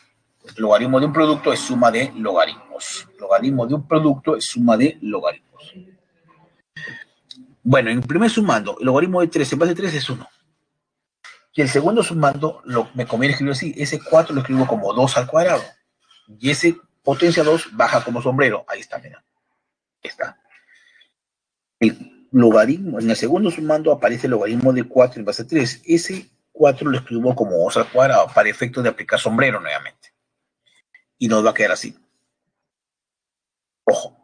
Logaritmo de un producto es suma de logaritmos. Logaritmo de un producto es suma de logaritmos. Bueno, en el primer sumando, el logaritmo de 3 en base 3 es 1. Y el segundo sumando, me conviene escribir así. Ese 4 lo escribo como 2 al cuadrado. Y ese potencia 2 baja como sombrero. Ahí está, mira. Ahí está. El logaritmo, en el segundo sumando aparece el logaritmo de 4 en base a 3. Ese 4 lo escribo como 2 al cuadrado para efectos de aplicar sombrero nuevamente. Y nos va a quedar así. Ojo.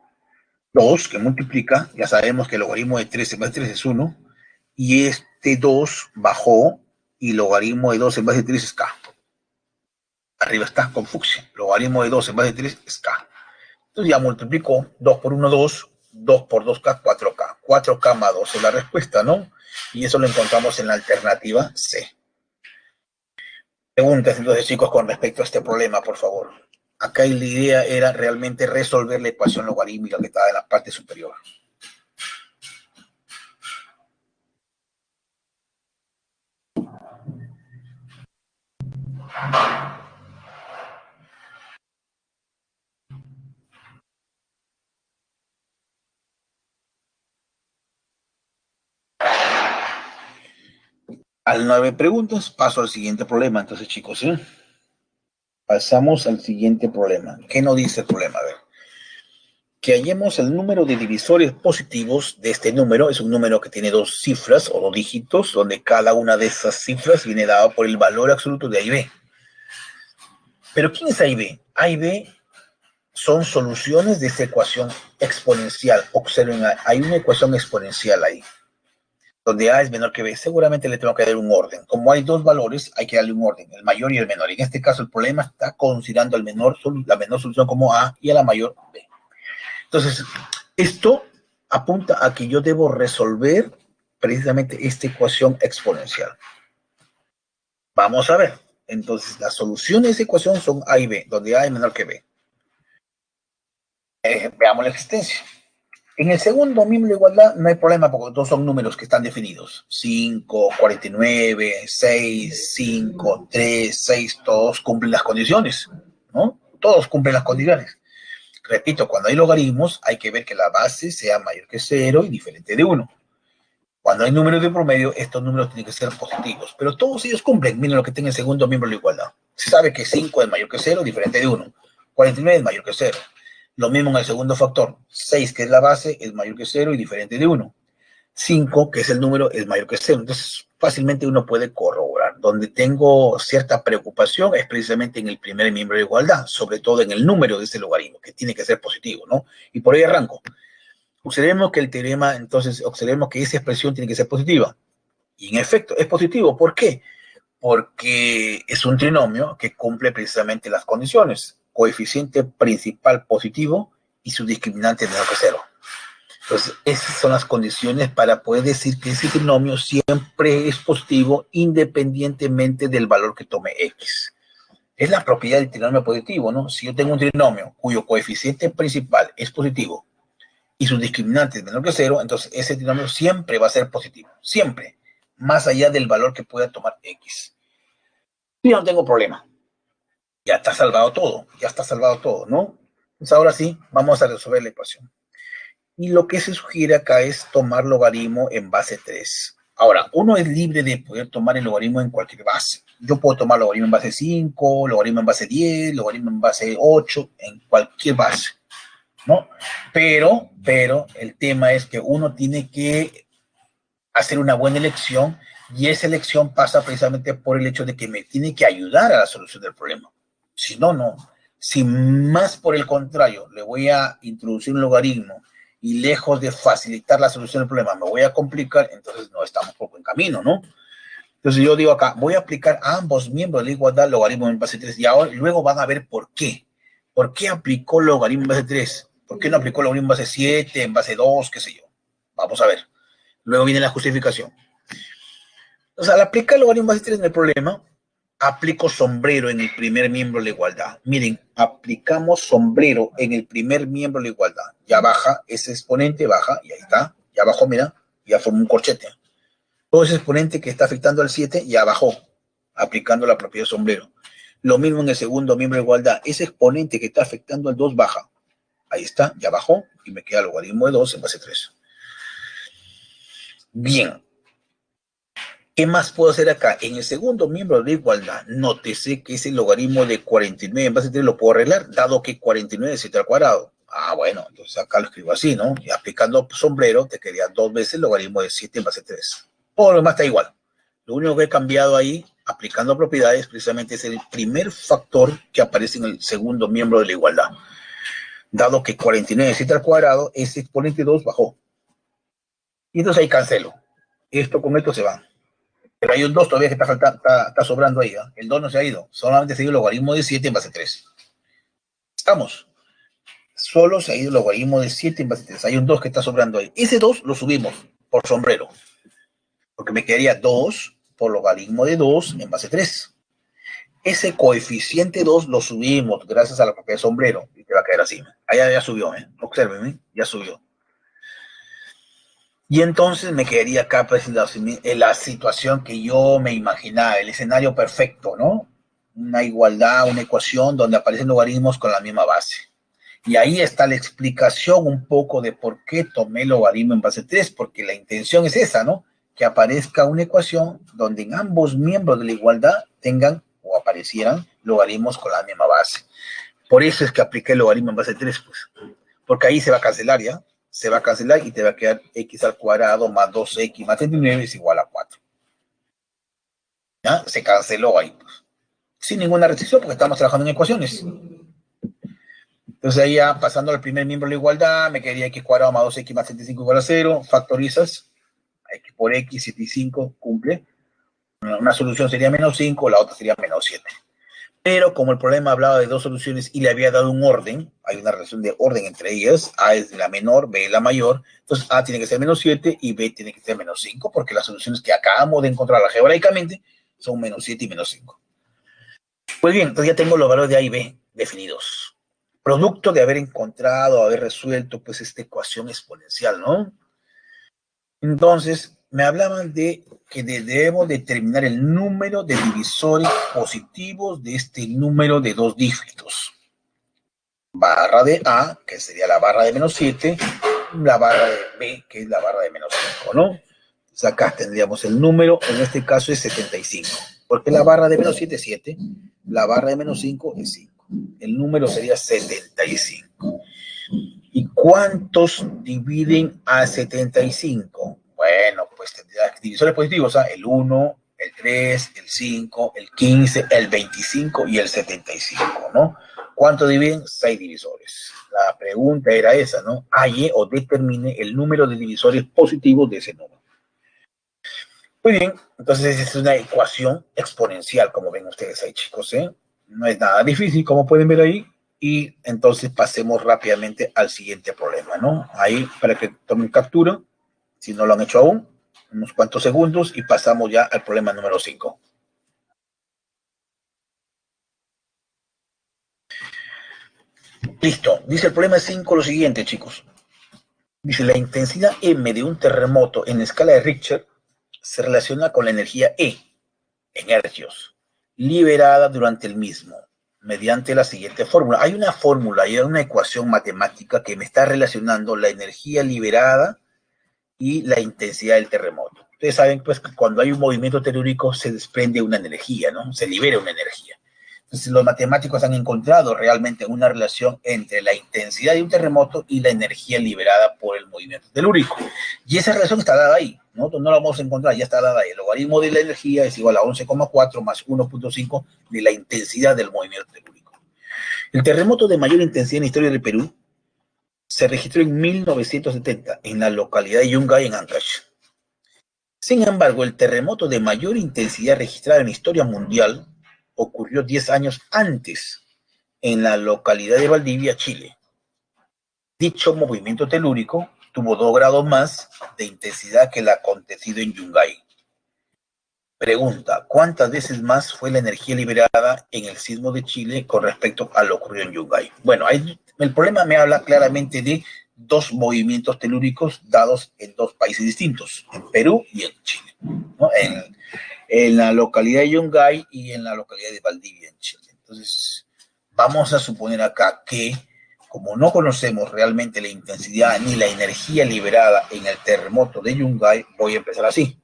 2 que multiplica, ya sabemos que el logaritmo de 3 en base a 3 es 1. Y este 2 bajó y el logaritmo de 2 en base a 3 es k. Arriba está con fucsia. Logaritmo de 2 en base a 3 es k. Entonces ya multiplico 2 por 1, 2. 2 por 2k, 4k. 4k más 2 es la respuesta, ¿no? Y eso lo encontramos en la alternativa C. Preguntas entonces, chicos, con respecto a este problema, por favor. Acá la idea era realmente resolver la ecuación logarítmica que estaba en la parte superior. Al 9 preguntas, paso al siguiente problema. Entonces, chicos, ¿sí? Pasamos al siguiente problema. ¿Qué nos dice el problema? A ver. Que hallemos el número de divisores positivos de este número. Es un número que tiene 2 cifras o 2 dígitos, donde cada una de esas cifras viene dada por el valor absoluto de A y B. Pero ¿quién es A y B? A y B son soluciones de esta ecuación exponencial. Observen, hay una ecuación exponencial ahí, donde A es menor que B. Seguramente le tengo que dar un orden. Como hay dos valores, hay que darle un orden, el mayor y el menor. En este caso, el problema está considerando la menor solución como A y a la mayor B. Entonces, esto apunta a que yo debo resolver precisamente esta ecuación exponencial. Vamos a ver. Entonces, las soluciones de esa ecuación son A y B, donde A es menor que B. Veamos la existencia. En el segundo miembro de igualdad no hay problema porque todos son números que están definidos. 5, 49, 6, 5, 3, 6, todos cumplen las condiciones, ¿no? Todos cumplen las condiciones. Repito, cuando hay logaritmos hay que ver que la base sea mayor que 0 y diferente de 1. Cuando hay números de promedio, estos números tienen que ser positivos, pero todos ellos cumplen. Miren lo que tiene el segundo miembro de la igualdad. Se sabe que 5 es mayor que 0, diferente de 1. 49 es mayor que 0. Lo mismo en el segundo factor. 6, que es la base, es mayor que 0 y diferente de 1. 5, que es el número, es mayor que 0. Entonces, fácilmente uno puede corroborar. Donde tengo cierta preocupación es precisamente en el primer miembro de igualdad, sobre todo en el número de ese logaritmo, que tiene que ser positivo, ¿no? Y por ahí arranco. Observemos que el teorema, entonces, observemos que esa expresión tiene que ser positiva. Y en efecto, es positivo. ¿Por qué? Porque es un trinomio que cumple precisamente las condiciones. Coeficiente principal positivo y su discriminante menor que 0. Entonces, esas son las condiciones para poder decir que ese trinomio siempre es positivo independientemente del valor que tome x. Es la propiedad del trinomio positivo, ¿no? Si yo tengo un trinomio cuyo coeficiente principal es positivo y sus discriminantes menor que 0, entonces ese trinomio siempre va a ser positivo, siempre, más allá del valor que pueda tomar x. Yo no tengo problema, ya está salvado todo, ¿no? Entonces ahora sí, vamos a resolver la ecuación. Y lo que se sugiere acá es tomar logaritmo en base 3. Ahora, uno es libre de poder tomar el logaritmo en cualquier base. Yo puedo tomar logaritmo en base 5, logaritmo en base 10, logaritmo en base 8, en cualquier base, ¿no? Pero el tema es que uno tiene que hacer una buena elección y esa elección pasa precisamente por el hecho de que me tiene que ayudar a la solución del problema. Si no, no. Si más por el contrario le voy a introducir un logaritmo y lejos de facilitar la solución del problema me voy a complicar, entonces no estamos por buen camino, ¿no? Entonces yo digo acá, voy a aplicar a ambos miembros de la igualdad logaritmo en base 3 y ahora luego van a ver por qué. ¿Por qué aplicó logaritmo en base 3? ¿Por qué no aplicó logaritmo en base 7, en base 2, qué sé yo? Vamos a ver. Luego viene la justificación. O sea, al aplicar logaritmo en base 3 en el problema, aplico sombrero en el primer miembro de la igualdad. Miren, aplicamos sombrero en el primer miembro de la igualdad. Ya baja, ese exponente baja, y ahí está. Ya bajó, mira, ya formó un corchete. Todo ese exponente que está afectando al 7 ya bajó, aplicando la propiedad sombrero. Lo mismo en el segundo miembro de igualdad. Ese exponente que está afectando al 2 baja. Ahí está, ya bajó, y me queda logaritmo de 2 en base 3. Bien. ¿Qué más puedo hacer acá? En el segundo miembro de igualdad, nótese que ese logaritmo de 49 en base 3 lo puedo arreglar, dado que 49 es 7 al cuadrado. Ah, bueno, entonces acá lo escribo así, ¿no? Y aplicando sombrero, te quedaría 2 veces el logaritmo de 7 en base 3. Todo lo demás está igual. Lo único que he cambiado ahí, aplicando propiedades, precisamente es el primer factor que aparece en el segundo miembro de la igualdad. Dado que 49 es 7 al cuadrado, ese exponente 2 bajó. Y entonces ahí cancelo. Esto con esto se va. Pero hay un 2 todavía que está sobrando ahí. ¿Eh? El 2 no se ha ido. Solamente se ha ido el logaritmo de 7 en base 3. Estamos. Solo se ha ido el logaritmo de 7 en base 3. Hay un 2 que está sobrando ahí. Ese 2 lo subimos por sombrero. Porque me quedaría 2 por logaritmo de 2 en base 3. Ese coeficiente 2 lo subimos gracias a la propiedad de sombrero. Y te va a quedar así. Allá ya subió. Observen. Ya subió. Y entonces me quedaría acá pues, la situación que yo me imaginaba, el escenario perfecto, ¿no? Una igualdad, una ecuación donde aparecen logaritmos con la misma base. Y ahí está la explicación un poco de por qué tomé logaritmo en base 3, porque la intención es esa, ¿no? Que aparezca una ecuación donde en ambos miembros de la igualdad tengan o aparecieran logaritmos con la misma base. Por eso es que apliqué el logaritmo en base 3, pues. Porque ahí se va a cancelar, ¿ya? Se va a cancelar y te va a quedar x al cuadrado más 2x más 39 es igual a 4. ¿Ya? Se canceló ahí, pues. Sin ninguna restricción porque estamos trabajando en ecuaciones. Entonces ahí ya pasando al primer miembro de la igualdad, me quedaría x cuadrado más 2x más 75 igual a 0. Factorizas. X por x, 75, cumple. Una solución sería menos 5, la otra sería menos 7. Pero como el problema hablaba de dos soluciones y le había dado un orden, hay una relación de orden entre ellas, A es la menor, B es la mayor, entonces A tiene que ser menos 7 y B tiene que ser menos 5, porque las soluciones que acabamos de encontrar algebraicamente son menos 7 y menos 5. Pues bien, entonces ya tengo los valores de A y B definidos. Producto de haber encontrado, haber resuelto, pues, esta ecuación exponencial, ¿no? Entonces, me hablaban de que debemos determinar el número de divisores positivos de este número de dos dígitos. Barra de A, que sería la barra de menos 7, la barra de B, que es la barra de menos 5, ¿no? Entonces acá tendríamos el número, en este caso es 75, porque la barra de menos 7 es 7, la barra de menos 5 es 5. El número sería 75. ¿Y cuántos dividen a 75? Bueno, pues tendrá divisores positivos, ¿ah? El 1, el 3, el 5, el 15, el 25 y el 75, ¿no? ¿Cuánto dividen? 6 divisores. La pregunta era esa, ¿no? Halle o determine el número de divisores positivos de ese número. Muy bien, entonces es una ecuación exponencial, como ven ustedes ahí, chicos, ¿eh? No es nada difícil, como pueden ver ahí. Y entonces pasemos rápidamente al siguiente problema, ¿no? Ahí, para que tomen captura, si no lo han hecho aún, unos cuantos segundos y pasamos ya al problema número 5. Listo, dice el problema 5 lo siguiente, chicos. Dice, la intensidad M de un terremoto en escala de Richter se relaciona con la energía E, en hercios, liberada durante el mismo, mediante la siguiente fórmula. Hay una fórmula, hay una ecuación matemática que me está relacionando la energía liberada y la intensidad del terremoto. Ustedes saben, pues, que cuando hay un movimiento telúrico se desprende una energía, ¿no? Se libera una energía. Entonces, los matemáticos han encontrado realmente una relación entre la intensidad de un terremoto y la energía liberada por el movimiento telúrico. Y esa relación está dada ahí, ¿no? No la vamos a encontrar, ya está dada ahí. El logaritmo de la energía es igual a 11,4 más 1,5 de la intensidad del movimiento telúrico. El terremoto de mayor intensidad en la historia del Perú se registró en 1970 en la localidad de Yungay, en Ancash. Sin embargo, el terremoto de mayor intensidad registrada en la historia mundial ocurrió 10 años antes en la localidad de Valdivia, Chile. Dicho movimiento telúrico tuvo 2 grados más de intensidad que el acontecido en Yungay. Pregunta, ¿cuántas veces más fue la energía liberada en el sismo de Chile con respecto a lo ocurrido en Yungay? Bueno, el problema me habla claramente de dos movimientos telúricos dados en dos países distintos, en Perú y en Chile, ¿no? En la localidad de Yungay y en la localidad de Valdivia, en Chile. Entonces, vamos a suponer acá que, como no conocemos realmente la intensidad ni la energía liberada en el terremoto de Yungay, voy a empezar así.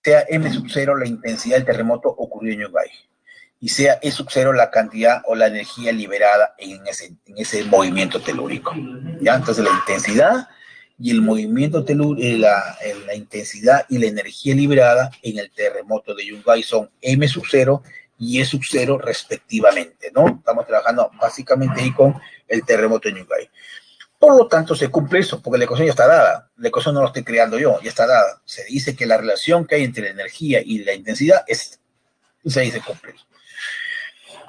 Sea M sub 0 la intensidad del terremoto ocurrido en Yungay y sea E sub 0 la cantidad o la energía liberada en ese movimiento telúrico. ¿Ya? Entonces la intensidad y el movimiento telúrico, la intensidad y la energía liberada en el terremoto de Yungay son M sub 0 y E sub 0 respectivamente, ¿no? Estamos trabajando básicamente ahí con el terremoto de Yungay. Por lo tanto, se cumple eso, porque la ecuación ya está dada. La ecuación no la estoy creando yo, ya está dada. Se dice que la relación que hay entre la energía y la intensidad es, se dice cumple.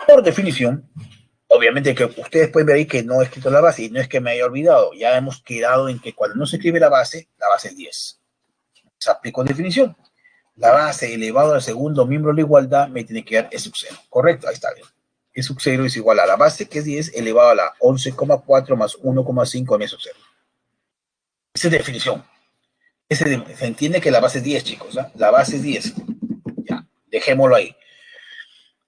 Por definición, obviamente que ustedes pueden ver ahí que no he escrito la base y no es que me haya olvidado. Ya hemos quedado en que cuando no se escribe la base es 10. Se aplica con definición. La base elevado al segundo miembro de la igualdad me tiene que dar E sub 0. Correcto, ahí está bien. E sub 0 es igual a la base, que es 10, elevado a la 11,4 más 1,5 en E sub 0. Esa es definición. Se entiende que la base es 10, chicos. ¿Eh? La base es 10. Ya, dejémoslo ahí.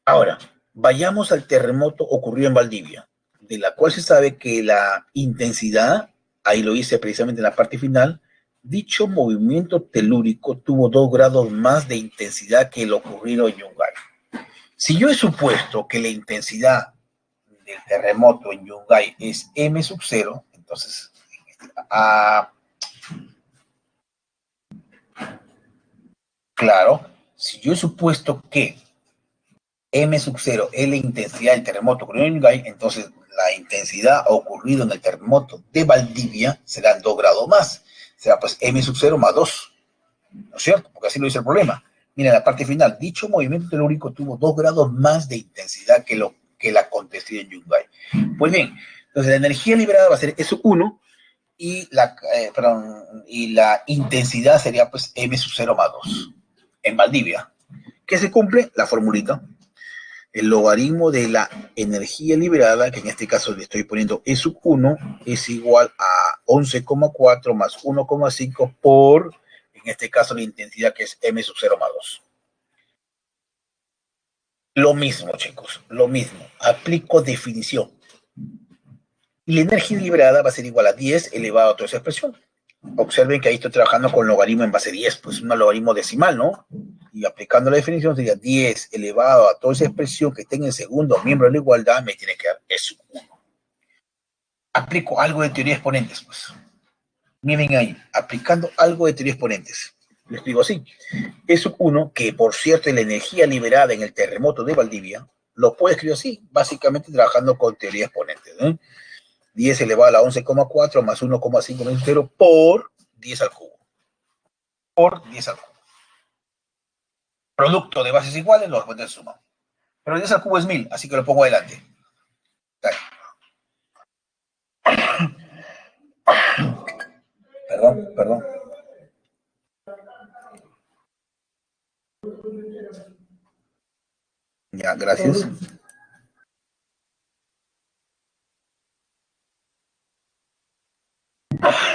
Ahora, vayamos al terremoto ocurrido en Valdivia, de la cual se sabe que la intensidad, ahí lo hice precisamente en la parte final, dicho movimiento telúrico tuvo 2 grados más de intensidad que el ocurrido en Yungay. Si yo he supuesto que la intensidad del terremoto en Yungay es M sub 0, entonces, claro, si yo he supuesto que M sub 0 es la intensidad del terremoto ocurrido en Yungay, entonces la intensidad ocurrido en el terremoto de Valdivia será 2 grados más. Será pues M sub 0 más 2. ¿No es cierto? Porque así lo dice el problema. Mira, en la parte final, dicho movimiento telúrico tuvo 2 grados más de intensidad que el acontecido en Yungay. Pues bien, entonces la energía liberada va a ser eso 1 y la intensidad sería pues M sub 0 más 2 en Valdivia. ¿Qué se cumple? La formulita. El logaritmo de la energía liberada, que en este caso le estoy poniendo E sub 1, es igual a 11,4 más 1,5 por, en este caso, la intensidad que es M sub 0 más 2. Lo mismo, chicos, lo mismo. Aplico definición. Y la energía liberada va a ser igual a 10 elevado a toda esa expresión. Observen que ahí estoy trabajando con logaritmo en base 10, pues un logaritmo decimal, ¿no? Y aplicando la definición sería 10 elevado a toda esa expresión que esté en el segundo miembro de la igualdad, me tiene que dar eso. Aplico algo de teoría de exponentes, pues. Miren ahí, aplicando algo de teoría de exponentes. Les digo así. E sub 1, que por cierto es la energía liberada en el terremoto de Valdivia, lo puedo escribir así, básicamente trabajando con teoría de exponentes, ¿no? 10 elevado a la 11,4 más 1,5 menos 0 por 10 al cubo. Por 10 al cubo. Producto de bases iguales, los exponentes suman. Pero 10 al cubo es 1000, así que lo pongo adelante. Dale. Perdón. Ya, gracias.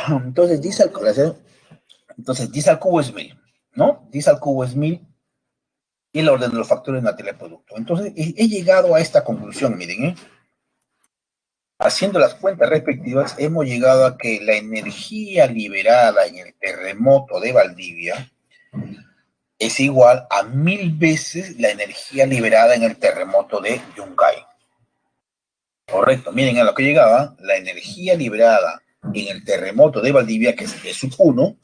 Entonces, 10 al cubo es 1000, ¿no? 10 al cubo es 1000 y el orden de los factores material producto. Entonces, he llegado a esta conclusión, miren, ¿eh? Haciendo las cuentas respectivas, hemos llegado a que la energía liberada en el terremoto de Valdivia es igual a 1000 veces la energía liberada en el terremoto de Yungay. Correcto, miren a lo que llegaba, la energía liberada en el terremoto de Valdivia, que es E sub 1,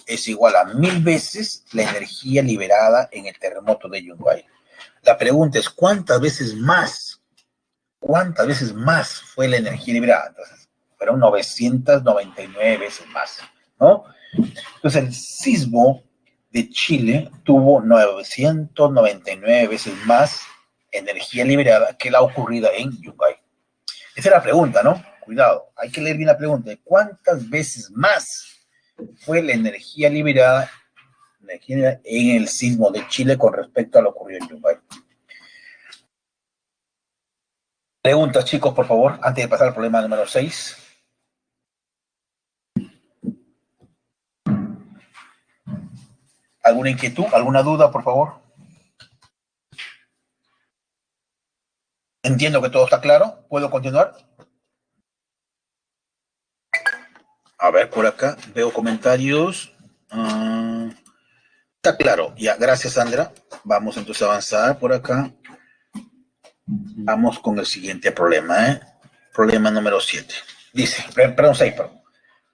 es igual a 1000 veces la energía liberada en el terremoto de Yungay. La pregunta es, ¿cuántas veces más fue la energía liberada? Entonces, fueron 999 veces más, ¿no? Entonces, el sismo de Chile tuvo 999 veces más energía liberada que la ocurrida en Yungay. Esa es la pregunta, ¿no? Cuidado, hay que leer bien la pregunta. ¿Cuántas veces más fue la energía liberada en el sismo de Chile con respecto a lo ocurrido en Yungay? Preguntas, chicos, por favor, antes de pasar al problema número 6. ¿Alguna inquietud? ¿Alguna duda, por favor? Entiendo que todo está claro. ¿Puedo continuar? A ver, por acá veo comentarios. Está claro. Ya, gracias, Sandra. Vamos entonces a avanzar por acá. Vamos con el siguiente problema, ¿eh? Problema número 7. Dice, perdón, 6, perdón.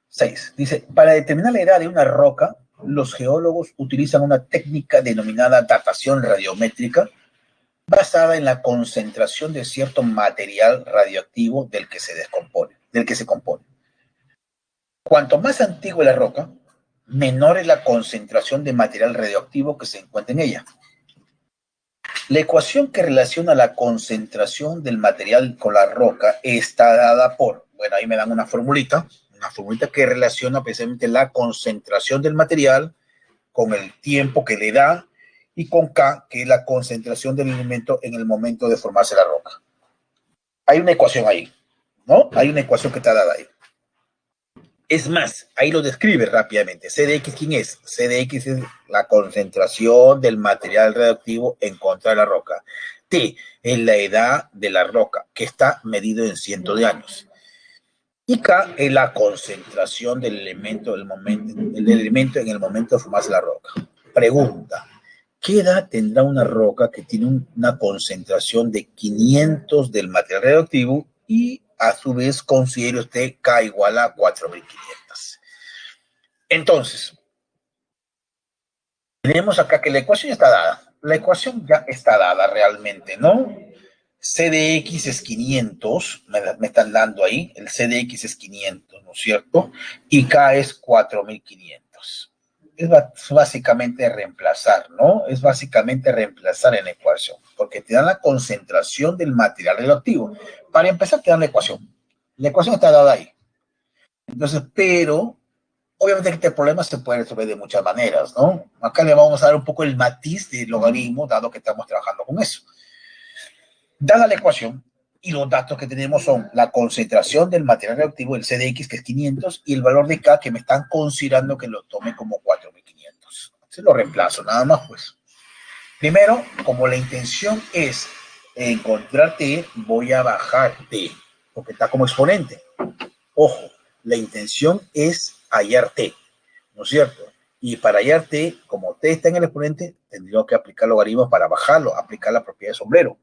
6. Dice, para determinar la edad de una roca, los geólogos utilizan una técnica denominada datación radiométrica basada en la concentración de cierto material radioactivo del que se compone. Cuanto más antigua la roca, menor es la concentración de material radioactivo que se encuentra en ella. La ecuación que relaciona la concentración del material con la roca está dada por, bueno, ahí me dan una formulita que relaciona precisamente la concentración del material con el tiempo que le da y con K, que es la concentración del elemento en el momento de formarse la roca. Hay una ecuación ahí, ¿no? Hay una ecuación que está dada ahí. Es más, ahí lo describe rápidamente. C de X, ¿quién es? C de X es la concentración del material radioactivo en contra de la roca. T es la edad de la roca, que está medido en cientos de años. Y K es la concentración del elemento, el elemento en el momento de formarse la roca. Pregunta, ¿qué edad tendrá una roca que tiene una concentración de 500 del material radioactivo y a su vez considere usted K igual a 4500? Entonces, tenemos acá que la ecuación está dada. La ecuación ya está dada realmente, ¿no? C de X es 500, me están dando ahí, el C de X es 500, ¿no es cierto? Y K es 4500. Es básicamente reemplazar, ¿no? Es básicamente reemplazar en la ecuación, porque te dan la concentración del material radioactivo. Para empezar, te dan la ecuación. La ecuación está dada ahí. Entonces, pero, obviamente este problema se puede resolver de muchas maneras, ¿no? Acá le vamos a dar un poco el matiz del logaritmo, dado que estamos trabajando con eso. Dada la ecuación, y los datos que tenemos son la concentración del material reactivo, el CDX, que es 500, y el valor de K, que me están considerando que lo tome como 4500. Se lo reemplazo, nada más, pues. Primero, como la intención es encontrar T, voy a bajar T, porque está como exponente. Ojo, la intención es hallar T, ¿no es cierto? Y para hallar T, como T está en el exponente, tendría que aplicar logaritmos para bajarlo, aplicar la propiedad de sombrero.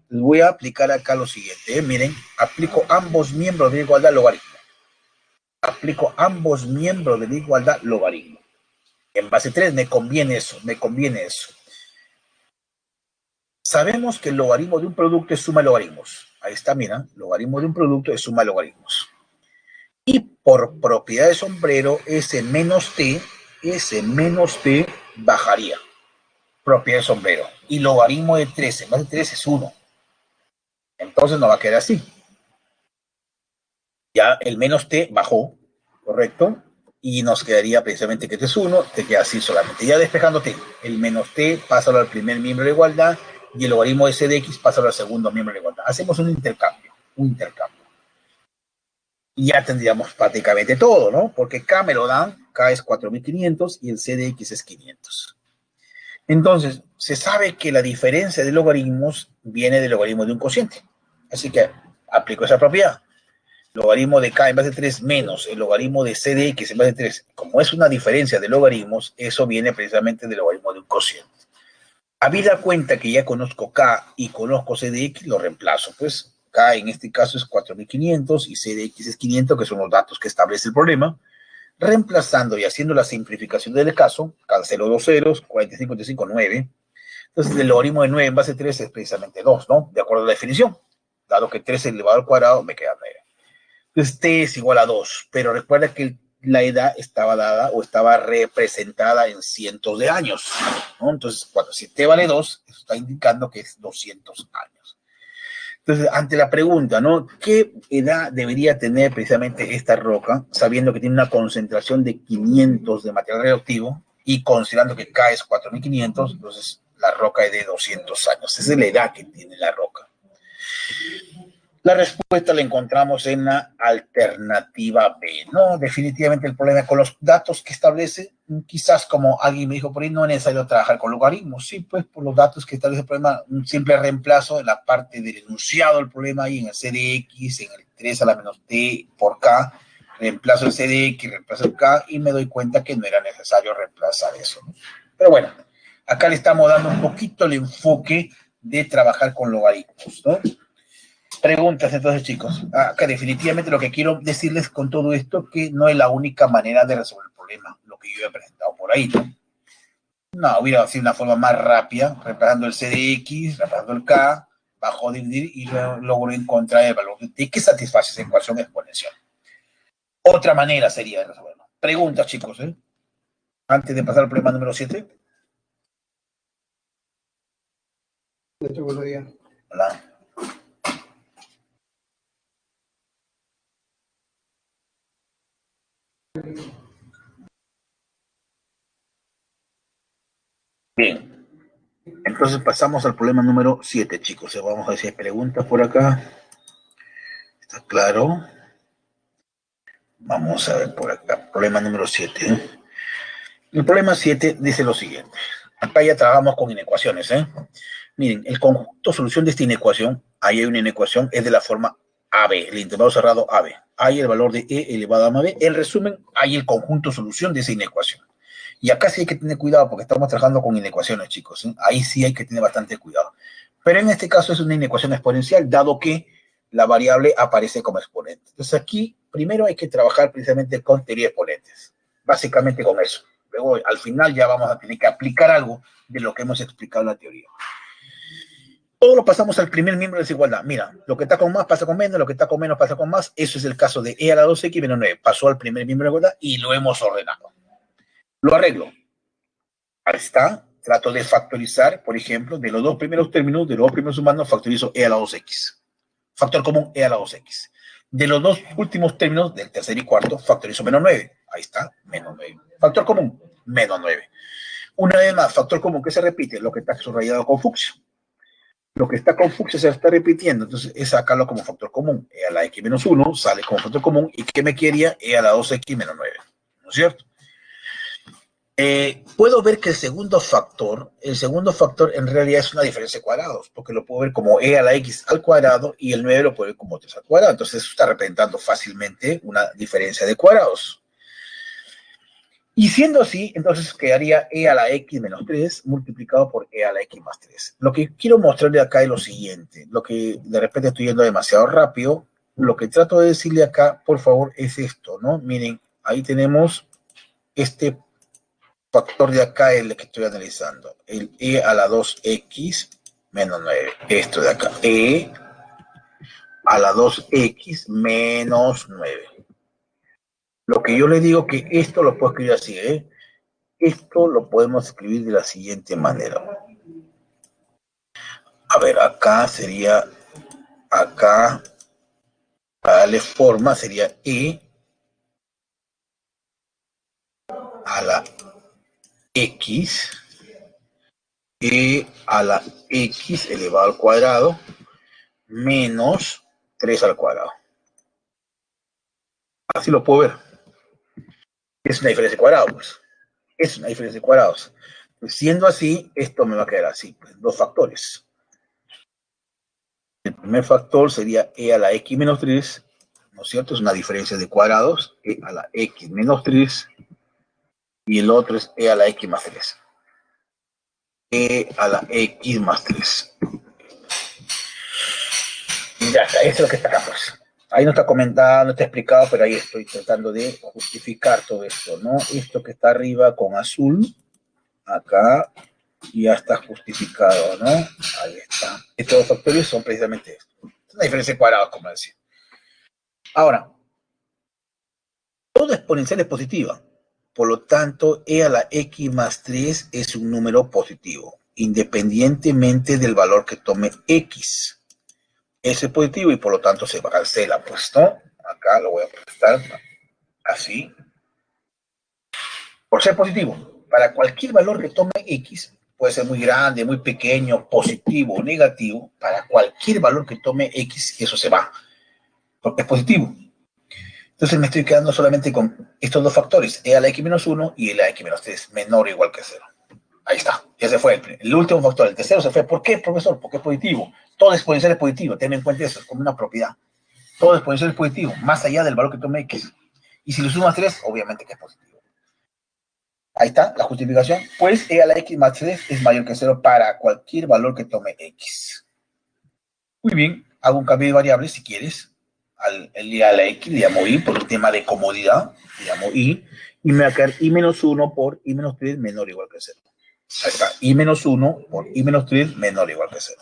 Les voy a aplicar acá lo siguiente, miren, aplico ambos miembros de igualdad logaritmo. Aplico ambos miembros de la igualdad logaritmo. En base 3 me conviene eso, me conviene eso. Sabemos que el logaritmo de un producto es suma de logaritmos. Ahí está, mira, logaritmo de un producto es suma de logaritmos. Y por propiedad de sombrero, ese menos t bajaría. Propiedad de sombrero. Y logaritmo de 3 en base 3 es 1. Entonces no va a quedar así. Ya el menos t bajó, ¿correcto? Y nos quedaría precisamente que t es 1, te queda así solamente. Ya despejando t, el menos t pasa al primer miembro de igualdad y el logaritmo de c de x pasa al segundo miembro de igualdad. Hacemos un intercambio. Y ya tendríamos prácticamente todo, ¿no? Porque k me lo dan, k es 4500 y el c de x es 500. Entonces, se sabe que la diferencia de logaritmos viene del logaritmo de un cociente. Así que aplico esa propiedad. Logaritmo de k en base 3 menos el logaritmo de c de x en base 3. Como es una diferencia de logaritmos, eso viene precisamente del logaritmo de un cociente. Habida cuenta que ya conozco k y conozco c de x, lo reemplazo. Pues k en este caso es 4500 y c de x es 500, que son los datos que establece el problema. Reemplazando y haciendo la simplificación del caso, cancelo dos ceros, 45, 35, 9. Entonces, el logaritmo de 9 en base 3 es precisamente 2, ¿no? De acuerdo a la definición. Dado que 3 elevado al cuadrado, me queda 9. Entonces, t es igual a 2. Pero recuerda que la edad estaba dada o estaba representada en cientos de años, ¿no? Entonces, si t vale 2, eso está indicando que es 200 años. Entonces, ante la pregunta, ¿no? ¿Qué edad debería tener precisamente esta roca, sabiendo que tiene una concentración de 500 de material radioactivo y considerando que K es 4500, entonces la roca es de 200 años? Esa es la edad que tiene la roca. La respuesta la encontramos en la alternativa B, ¿no? Definitivamente el problema con los datos que establece, quizás como alguien me dijo por ahí, no es necesario trabajar con logaritmos. Sí, pues por los datos que establece el problema, un simple reemplazo en la parte del enunciado del problema y en el c de x, en el 3 a la menos t por k, reemplazo el c de x, reemplazo el k y me doy cuenta que no era necesario reemplazar eso, ¿no? Pero bueno, acá le estamos dando un poquito el enfoque de trabajar con logaritmos, ¿no? Preguntas entonces, chicos. Acá definitivamente lo que quiero decirles con todo esto que no es la única manera de resolver el problema, lo que yo he presentado por ahí, ¿no? No, hubiera sido una forma más rápida, reemplazando el c de x, reemplazando el k, bajo dividir y luego logro encontrar el valor de t que satisface esa ecuación exponencial. Otra manera sería de resolverlo. Preguntas, chicos, ¿eh? Antes de pasar al problema número 7. Buenos días. Hola. Bien, entonces pasamos al problema número 7, chicos. Vamos a ver si hay preguntas por acá. ¿Está claro? Vamos a ver por acá. Problema número 7. El problema 7 dice lo siguiente. Acá ya trabajamos con inecuaciones, ¿eh? Miren, el conjunto solución de esta inecuación, ahí hay una inecuación, es de la forma AB, el intervalo cerrado AB. Hay el valor de E elevado a B. En resumen, hay el conjunto solución de esa inecuación. Y acá sí hay que tener cuidado porque estamos trabajando con inecuaciones, chicos, ¿eh? Ahí sí hay que tener bastante cuidado. Pero en este caso es una inecuación exponencial, dado que la variable aparece como exponente. Entonces aquí, primero hay que trabajar precisamente con teoría de exponentes. Básicamente con eso. Luego, al final, ya vamos a tener que aplicar algo de lo que hemos explicado en la teoría. Todo lo pasamos al primer miembro de desigualdad. Mira, lo que está con más pasa con menos, lo que está con menos pasa con más. Eso es el caso de e a la 2x menos 9. Pasó al primer miembro de igualdad y lo hemos ordenado. Lo arreglo. Ahí está. Trato de factorizar, por ejemplo, de los dos primeros términos, de los dos primeros humanos, factorizo e a la 2x. Factor común e a la 2x. De los dos últimos términos, del tercer y cuarto, factorizo menos 9. Ahí está, menos 9. Factor común, menos 9. Una vez más, factor común que se repite, lo que está subrayado con fucsia. Lo que está confuso se está repitiendo, entonces es sacarlo como factor común. E a la x menos 1 sale como factor común, y ¿qué me quería? E a la 2x menos 9, ¿no es cierto? Puedo ver que el segundo factor en realidad es una diferencia de cuadrados, porque lo puedo ver como e a la x al cuadrado y el 9 lo puedo ver como 3 al cuadrado. Entonces eso está representando fácilmente una diferencia de cuadrados. Y siendo así, entonces quedaría e a la x menos 3 multiplicado por e a la x más 3. Lo que quiero mostrarle acá es lo siguiente, lo que de repente estoy yendo demasiado rápido, lo que trato de decirle acá, por favor, es esto, ¿no? Miren, ahí tenemos este factor de acá, es el que estoy analizando, el e a la 2x menos 9, esto de acá, e a la 2x menos 9. Lo que yo le digo que esto lo puedo escribir así, ¿eh? Esto lo podemos escribir de la siguiente manera. A ver, acá sería, acá, para darle forma, sería e a la x, e a la x elevado al cuadrado, menos 3 al cuadrado. Así lo puedo ver. Es una diferencia de cuadrados, pues. Es una diferencia de cuadrados. Pues siendo así, esto me va a quedar así, pues, dos factores. El primer factor sería e a la x menos 3, ¿no es cierto? Es una diferencia de cuadrados, e a la x menos 3, y el otro es e a la x más 3. E a la x más 3. Y ya está, eso es lo que está acá, pues. Ahí no está comentado, no está explicado, pero ahí estoy tratando de justificar todo esto, ¿no? Esto que está arriba con azul, acá, ya está justificado, ¿no? Ahí está. Estos dos factores son precisamente esto. Es una diferencia de cuadrados, como decía. Ahora, toda exponencial es positiva. Por lo tanto, e a la x más 3 es un número positivo, independientemente del valor que tome x. Ese es positivo y por lo tanto se cancela, pues, ¿no? Acá lo voy a prestar así. Por ser positivo, para cualquier valor que tome x, puede ser muy grande, muy pequeño, positivo o negativo, para cualquier valor que tome x, eso se va, porque es positivo. Entonces me estoy quedando solamente con estos dos factores, e a la x menos 1 y e a la x menos 3, menor o igual que 0. Ahí está, ya se fue el último factor, el tercero se fue. ¿Por qué, profesor? Porque es positivo. Todo exponencial es positivo, ten en cuenta eso, es como una propiedad. Todo exponencial es positivo, más allá del valor que tome x. Y si le sumas 3, obviamente que es positivo. Ahí está la justificación. Pues e a la x más 3 es mayor que 0 para cualquier valor que tome x. Muy bien, hago un cambio de variable si quieres. El a la x le llamo y por un tema de comodidad, le llamo y me va a quedar y menos 1 por y menos 3 menor o igual que 0. Ahí está, y menos 1 por y menos 3 menor o igual que 0.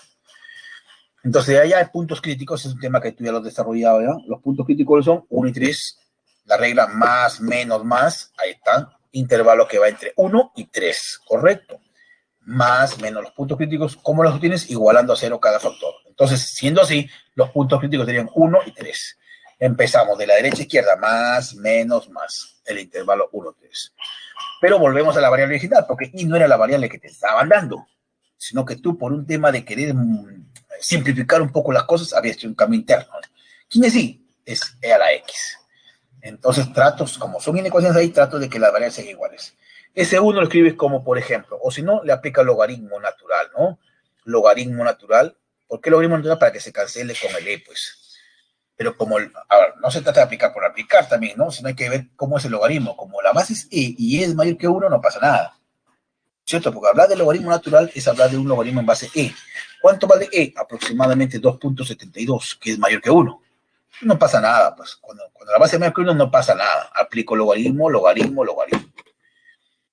Entonces, allá hay puntos críticos, es un tema que tú ya lo has desarrollado, ¿ya? Los puntos críticos son 1 y 3, la regla más, menos, más, ahí está, intervalo que va entre 1 y 3, ¿correcto? Más, menos los puntos críticos, ¿cómo los obtienes? Igualando a 0 cada factor. Entonces, siendo así, los puntos críticos serían 1 y 3. Empezamos de la derecha a izquierda, más, menos, más, el intervalo 1, 3. Pero volvemos a la variable original, porque y no era la variable que te estaban dando, sino que tú, por un tema de querer simplificar un poco las cosas, habías hecho un cambio interno. ¿Quién es y? Es e a la x. Entonces, tratos, como son inecuaciones ahí, trato de que las variables sean iguales. Ese uno lo escribes como, por ejemplo, o si no, le aplica logaritmo natural, ¿no? Logaritmo natural. ¿Por qué logaritmo natural? Para que se cancele con el e, pues. Pero como, a ver, no se trata de aplicar por aplicar también, ¿no? Sino hay que ver cómo es el logaritmo. Como la base es e y e es mayor que 1, no pasa nada. ¿Cierto? Porque hablar de logaritmo natural es hablar de un logaritmo en base e. ¿Cuánto vale e? Aproximadamente 2.72, que es mayor que 1. No pasa nada, pues. Cuando la base es mayor que 1, no pasa nada. Aplico logaritmo, logaritmo, logaritmo.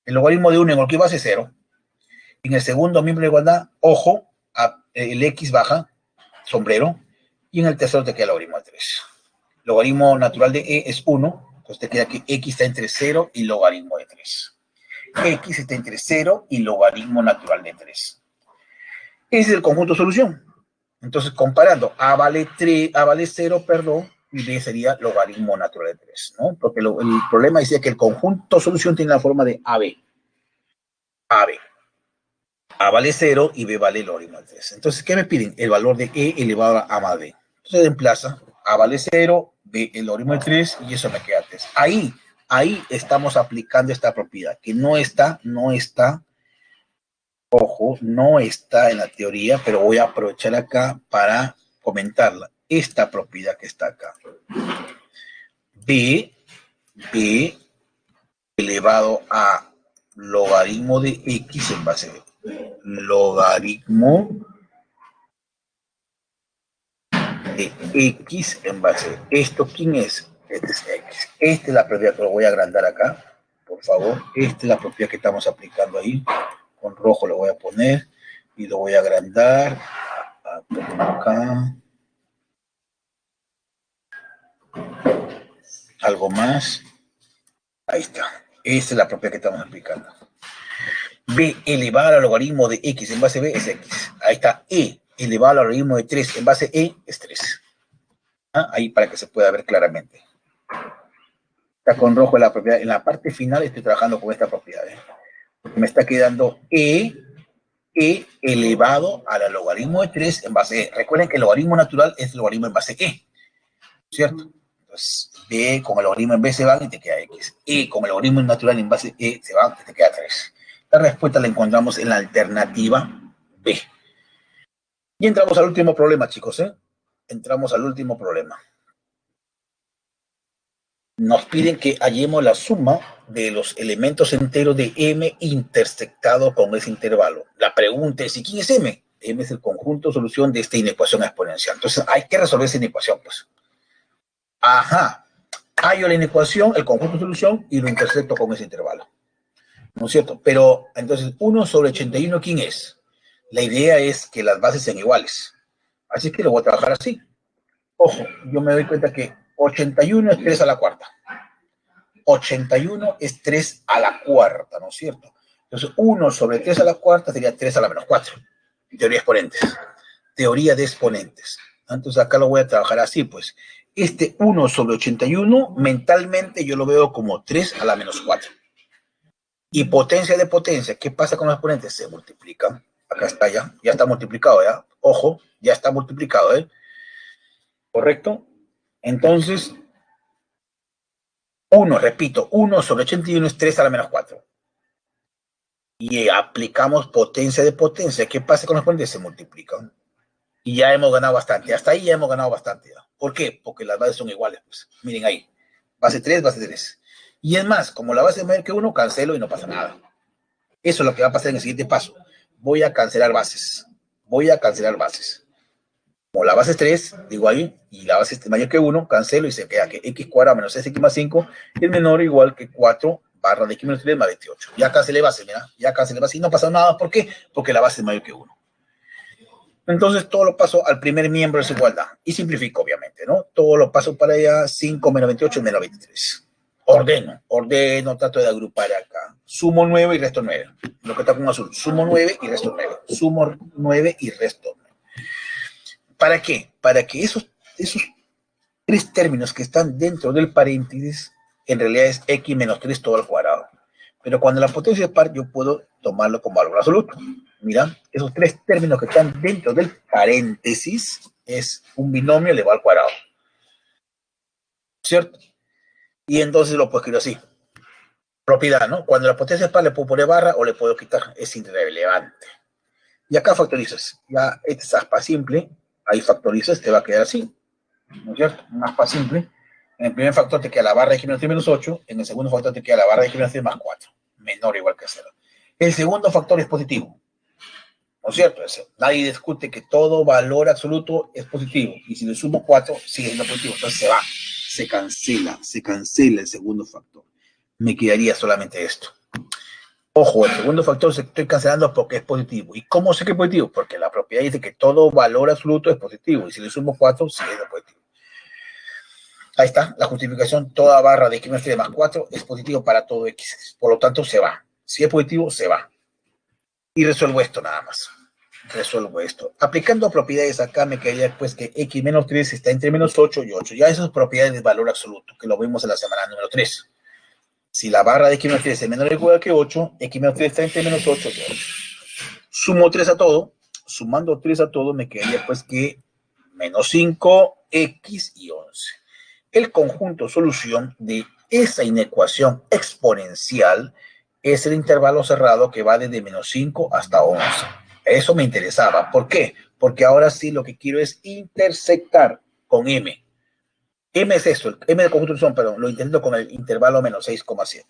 El logaritmo de 1 en cualquier base es 0. En el segundo miembro de igualdad, ojo, el x baja, sombrero, y en el tercero te queda el logaritmo de 3. Logaritmo natural de e es 1, entonces te queda que x está entre 0 y logaritmo de 3. X está entre 0 y logaritmo natural de 3. Ese es el conjunto solución. Entonces, comparando, A vale 0, perdón, y B sería logaritmo natural de 3, ¿no? Porque el problema decía que el conjunto solución tiene la forma de AB. AB. A vale 0 y B vale logaritmo de 3. Entonces, ¿qué me piden? El valor de E elevado a A más B. Entonces, reemplaza A vale 0, B el logaritmo de 3 y eso me queda 3. Ahí estamos aplicando esta propiedad, que no está, ojo, no está en la teoría, pero voy a aprovechar acá para comentarla. Esta propiedad que está acá. B elevado a logaritmo de X en base B. Logaritmo de X en base B. ¿Esto quién es? Este es X. Esta es la propiedad que lo voy a agrandar acá, por favor. Esta es la propiedad que estamos aplicando ahí. Con rojo lo voy a poner y lo voy a agrandar. Acá. Algo más. Ahí está. Esta es la propiedad que estamos aplicando. B elevado al logaritmo de X en base B es X. Ahí está. E elevado al logaritmo de 3 en base E es 3. Ahí para que se pueda ver claramente. Está con rojo la propiedad. En la parte final estoy trabajando con esta propiedad. Me está quedando E elevado a la logaritmo de 3 en base E. Recuerden que el logaritmo natural es el logaritmo en base E. ¿Cierto? Entonces, B con el logaritmo en B se van y te queda X. E con el logaritmo natural en base E se van y te queda 3. La respuesta la encontramos en la alternativa B. Y entramos al último problema, chicos. Entramos al último problema. Nos piden que hallemos la suma de los elementos enteros de M intersectado con ese intervalo. La pregunta es, ¿y quién es M? M es el conjunto de solución de esta inecuación exponencial. Entonces, hay que resolver esa inecuación, pues. Ajá. Hallo la inecuación, el conjunto de solución, y lo intersecto con ese intervalo. ¿No es cierto? Pero, entonces, 1 sobre 81, ¿quién es? La idea es que las bases sean iguales. Así que lo voy a trabajar así. Ojo, yo me doy cuenta que 81 es 3 a la cuarta. 81 es 3 a la cuarta, ¿no es cierto? Entonces, 1 sobre 3 a la cuarta sería 3 a la menos 4. Teoría de exponentes. Teoría de exponentes. Entonces, acá lo voy a trabajar así, pues. Este 1 sobre 81, mentalmente yo lo veo como 3 a la menos 4. Y potencia de potencia, ¿qué pasa con los exponentes? Se multiplican. Acá está ya está multiplicado, ¿ya? Ojo, ya está multiplicado, ¿Correcto? Entonces, 1 sobre 81 es 3 a la menos 4. Y aplicamos potencia de potencia. ¿Qué pasa con los exponentes? Se multiplican. Y ya hemos ganado bastante. Hasta ahí ya hemos ganado bastante. ¿Ya? ¿Por qué? Porque las bases son iguales. Pues. Miren ahí. Base 3, base 3. Y es más, como la base es mayor que 1, cancelo y no pasa nada. Eso es lo que va a pasar en el siguiente paso. Voy a cancelar bases. Como la base es 3, digo ahí, y la base es mayor que 1, cancelo y se queda que x cuadrado menos 6x más 5 es menor o igual que 4 barra de x menos 3 más 28. Ya cancelé base, mira, ya cancelé base y no pasa nada. ¿Por qué? Porque la base es mayor que 1. Entonces todo lo paso al primer miembro de su igualdad. Y simplifico, obviamente, ¿no? Todo lo paso para allá, 5 menos 28 menos 23. Ordeno, trato de agrupar acá. Sumo 9 y resto 9. Lo que está con azul. Sumo 9 y resto 9. Sumo 9 y resto 9. ¿Para qué? Para que esos tres términos que están dentro del paréntesis, en realidad es x menos 3 todo al cuadrado. Pero cuando la potencia es par, yo puedo tomarlo como valor absoluto. Mira, esos tres términos que están dentro del paréntesis es un binomio elevado al cuadrado. ¿Cierto? Y entonces lo puedo escribir así. Propiedad, ¿no? Cuando la potencia es par, le puedo poner barra o le puedo quitar. Es irrelevante. Y acá factorizas. Ya este es aspa simple. Ahí factorizas, te va a quedar así. ¿No es cierto? Un aspa simple. En el primer factor te queda la barra de x menos 3 menos 8. En el segundo factor te queda la barra de x menos 3 más 4. Menor o igual que 0. El segundo factor es positivo. ¿No es cierto? Nadie discute que todo valor absoluto es positivo. Y si le sumo 4, sigue siendo positivo. Entonces se va. Se cancela el segundo factor. Me quedaría solamente esto. Ojo, el segundo factor se estoy cancelando porque es positivo. ¿Y cómo sé que es positivo? Porque la propiedad dice que todo valor absoluto es positivo. Y si le sumo 4, sigue siendo positivo. Ahí está, la justificación. Toda barra de x menos 3 más 4 es positivo para todo x. Por lo tanto, se va. Si es positivo, se va. Y resuelvo esto nada más. Resuelvo esto. Aplicando propiedades acá me quedaría pues que x menos 3 está entre menos 8 y 8. Ya esas propiedades de valor absoluto, que lo vimos en la semana número 3. Si la barra de x menos 3 es menor o igual que 8, x menos 3 está entre menos 8 y 8. Sumo 3 a todo. Sumando 3 a todo me quedaría pues que menos 5, x y 11. El conjunto solución de esa inecuación exponencial es el intervalo cerrado que va desde menos 5 hasta 11. Eso me interesaba. ¿Por qué? Porque ahora sí lo que quiero es intersectar con m. M es esto, el m de conjunto de solución, perdón, lo intento con el intervalo menos 6,7.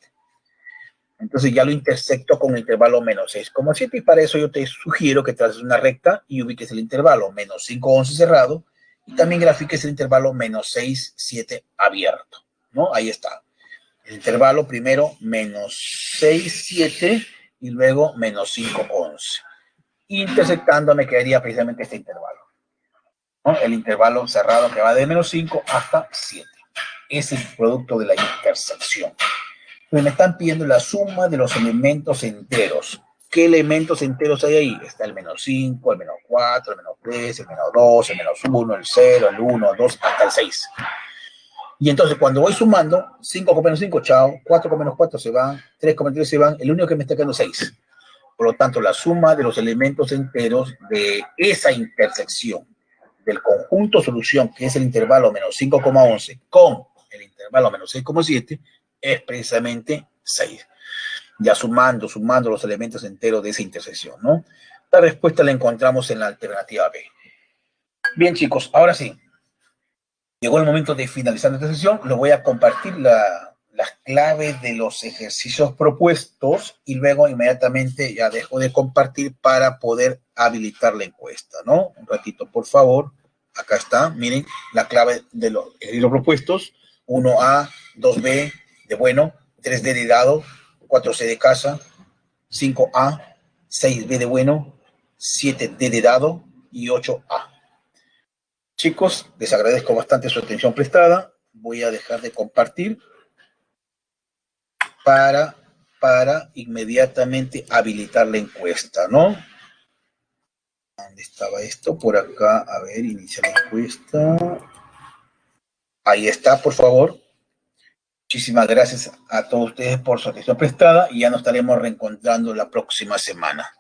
Entonces ya lo intersecto con el intervalo menos 6,7 y para eso yo te sugiero que traces una recta y ubiques el intervalo menos 5,11 cerrado y también grafiques el intervalo menos 6,7 abierto, ¿no? Ahí está. El intervalo primero menos 6,7 y luego menos 5,11. Intersectando me quedaría precisamente este intervalo, ¿no? El intervalo cerrado que va de menos 5 hasta 7. Es el producto de la intersección. Pues me están pidiendo la suma de los elementos enteros. ¿Qué elementos enteros hay ahí? Está el menos 5, el menos 4, el menos 3, el menos 2, el menos 1, el 0, el 1, el 2, hasta el 6. Y entonces cuando voy sumando, 5 con menos 5, chao, 4 con menos 4 se van, 3 con menos 3 se van, el único que me está quedando es 6. Por lo tanto, la suma de los elementos enteros de esa intersección del conjunto solución, que es el intervalo menos 5,11 con el intervalo menos 6,7, es precisamente 6. Ya sumando los elementos enteros de esa intersección, ¿no? La respuesta la encontramos en la alternativa B. Bien, chicos, ahora sí. Llegó el momento de finalizar esta sesión. Les voy a compartir las claves de los ejercicios propuestos y luego inmediatamente ya dejo de compartir para poder habilitar la encuesta, ¿no? Un ratito, por favor. Acá está, miren, la clave de los ejercicios propuestos. 1A, 2B de bueno, 3D de dado, 4C de casa, 5A, 6B de bueno, 7D de dado y 8A. Chicos, les agradezco bastante su atención prestada. Voy a dejar de compartir para inmediatamente habilitar la encuesta, ¿no? ¿Dónde estaba esto? Por acá, a ver, iniciar la encuesta. Ahí está, por favor. Muchísimas gracias a todos ustedes por su atención prestada y ya nos estaremos reencontrando la próxima semana.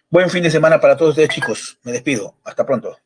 Buen fin de semana para todos ustedes, chicos. Me despido. Hasta pronto.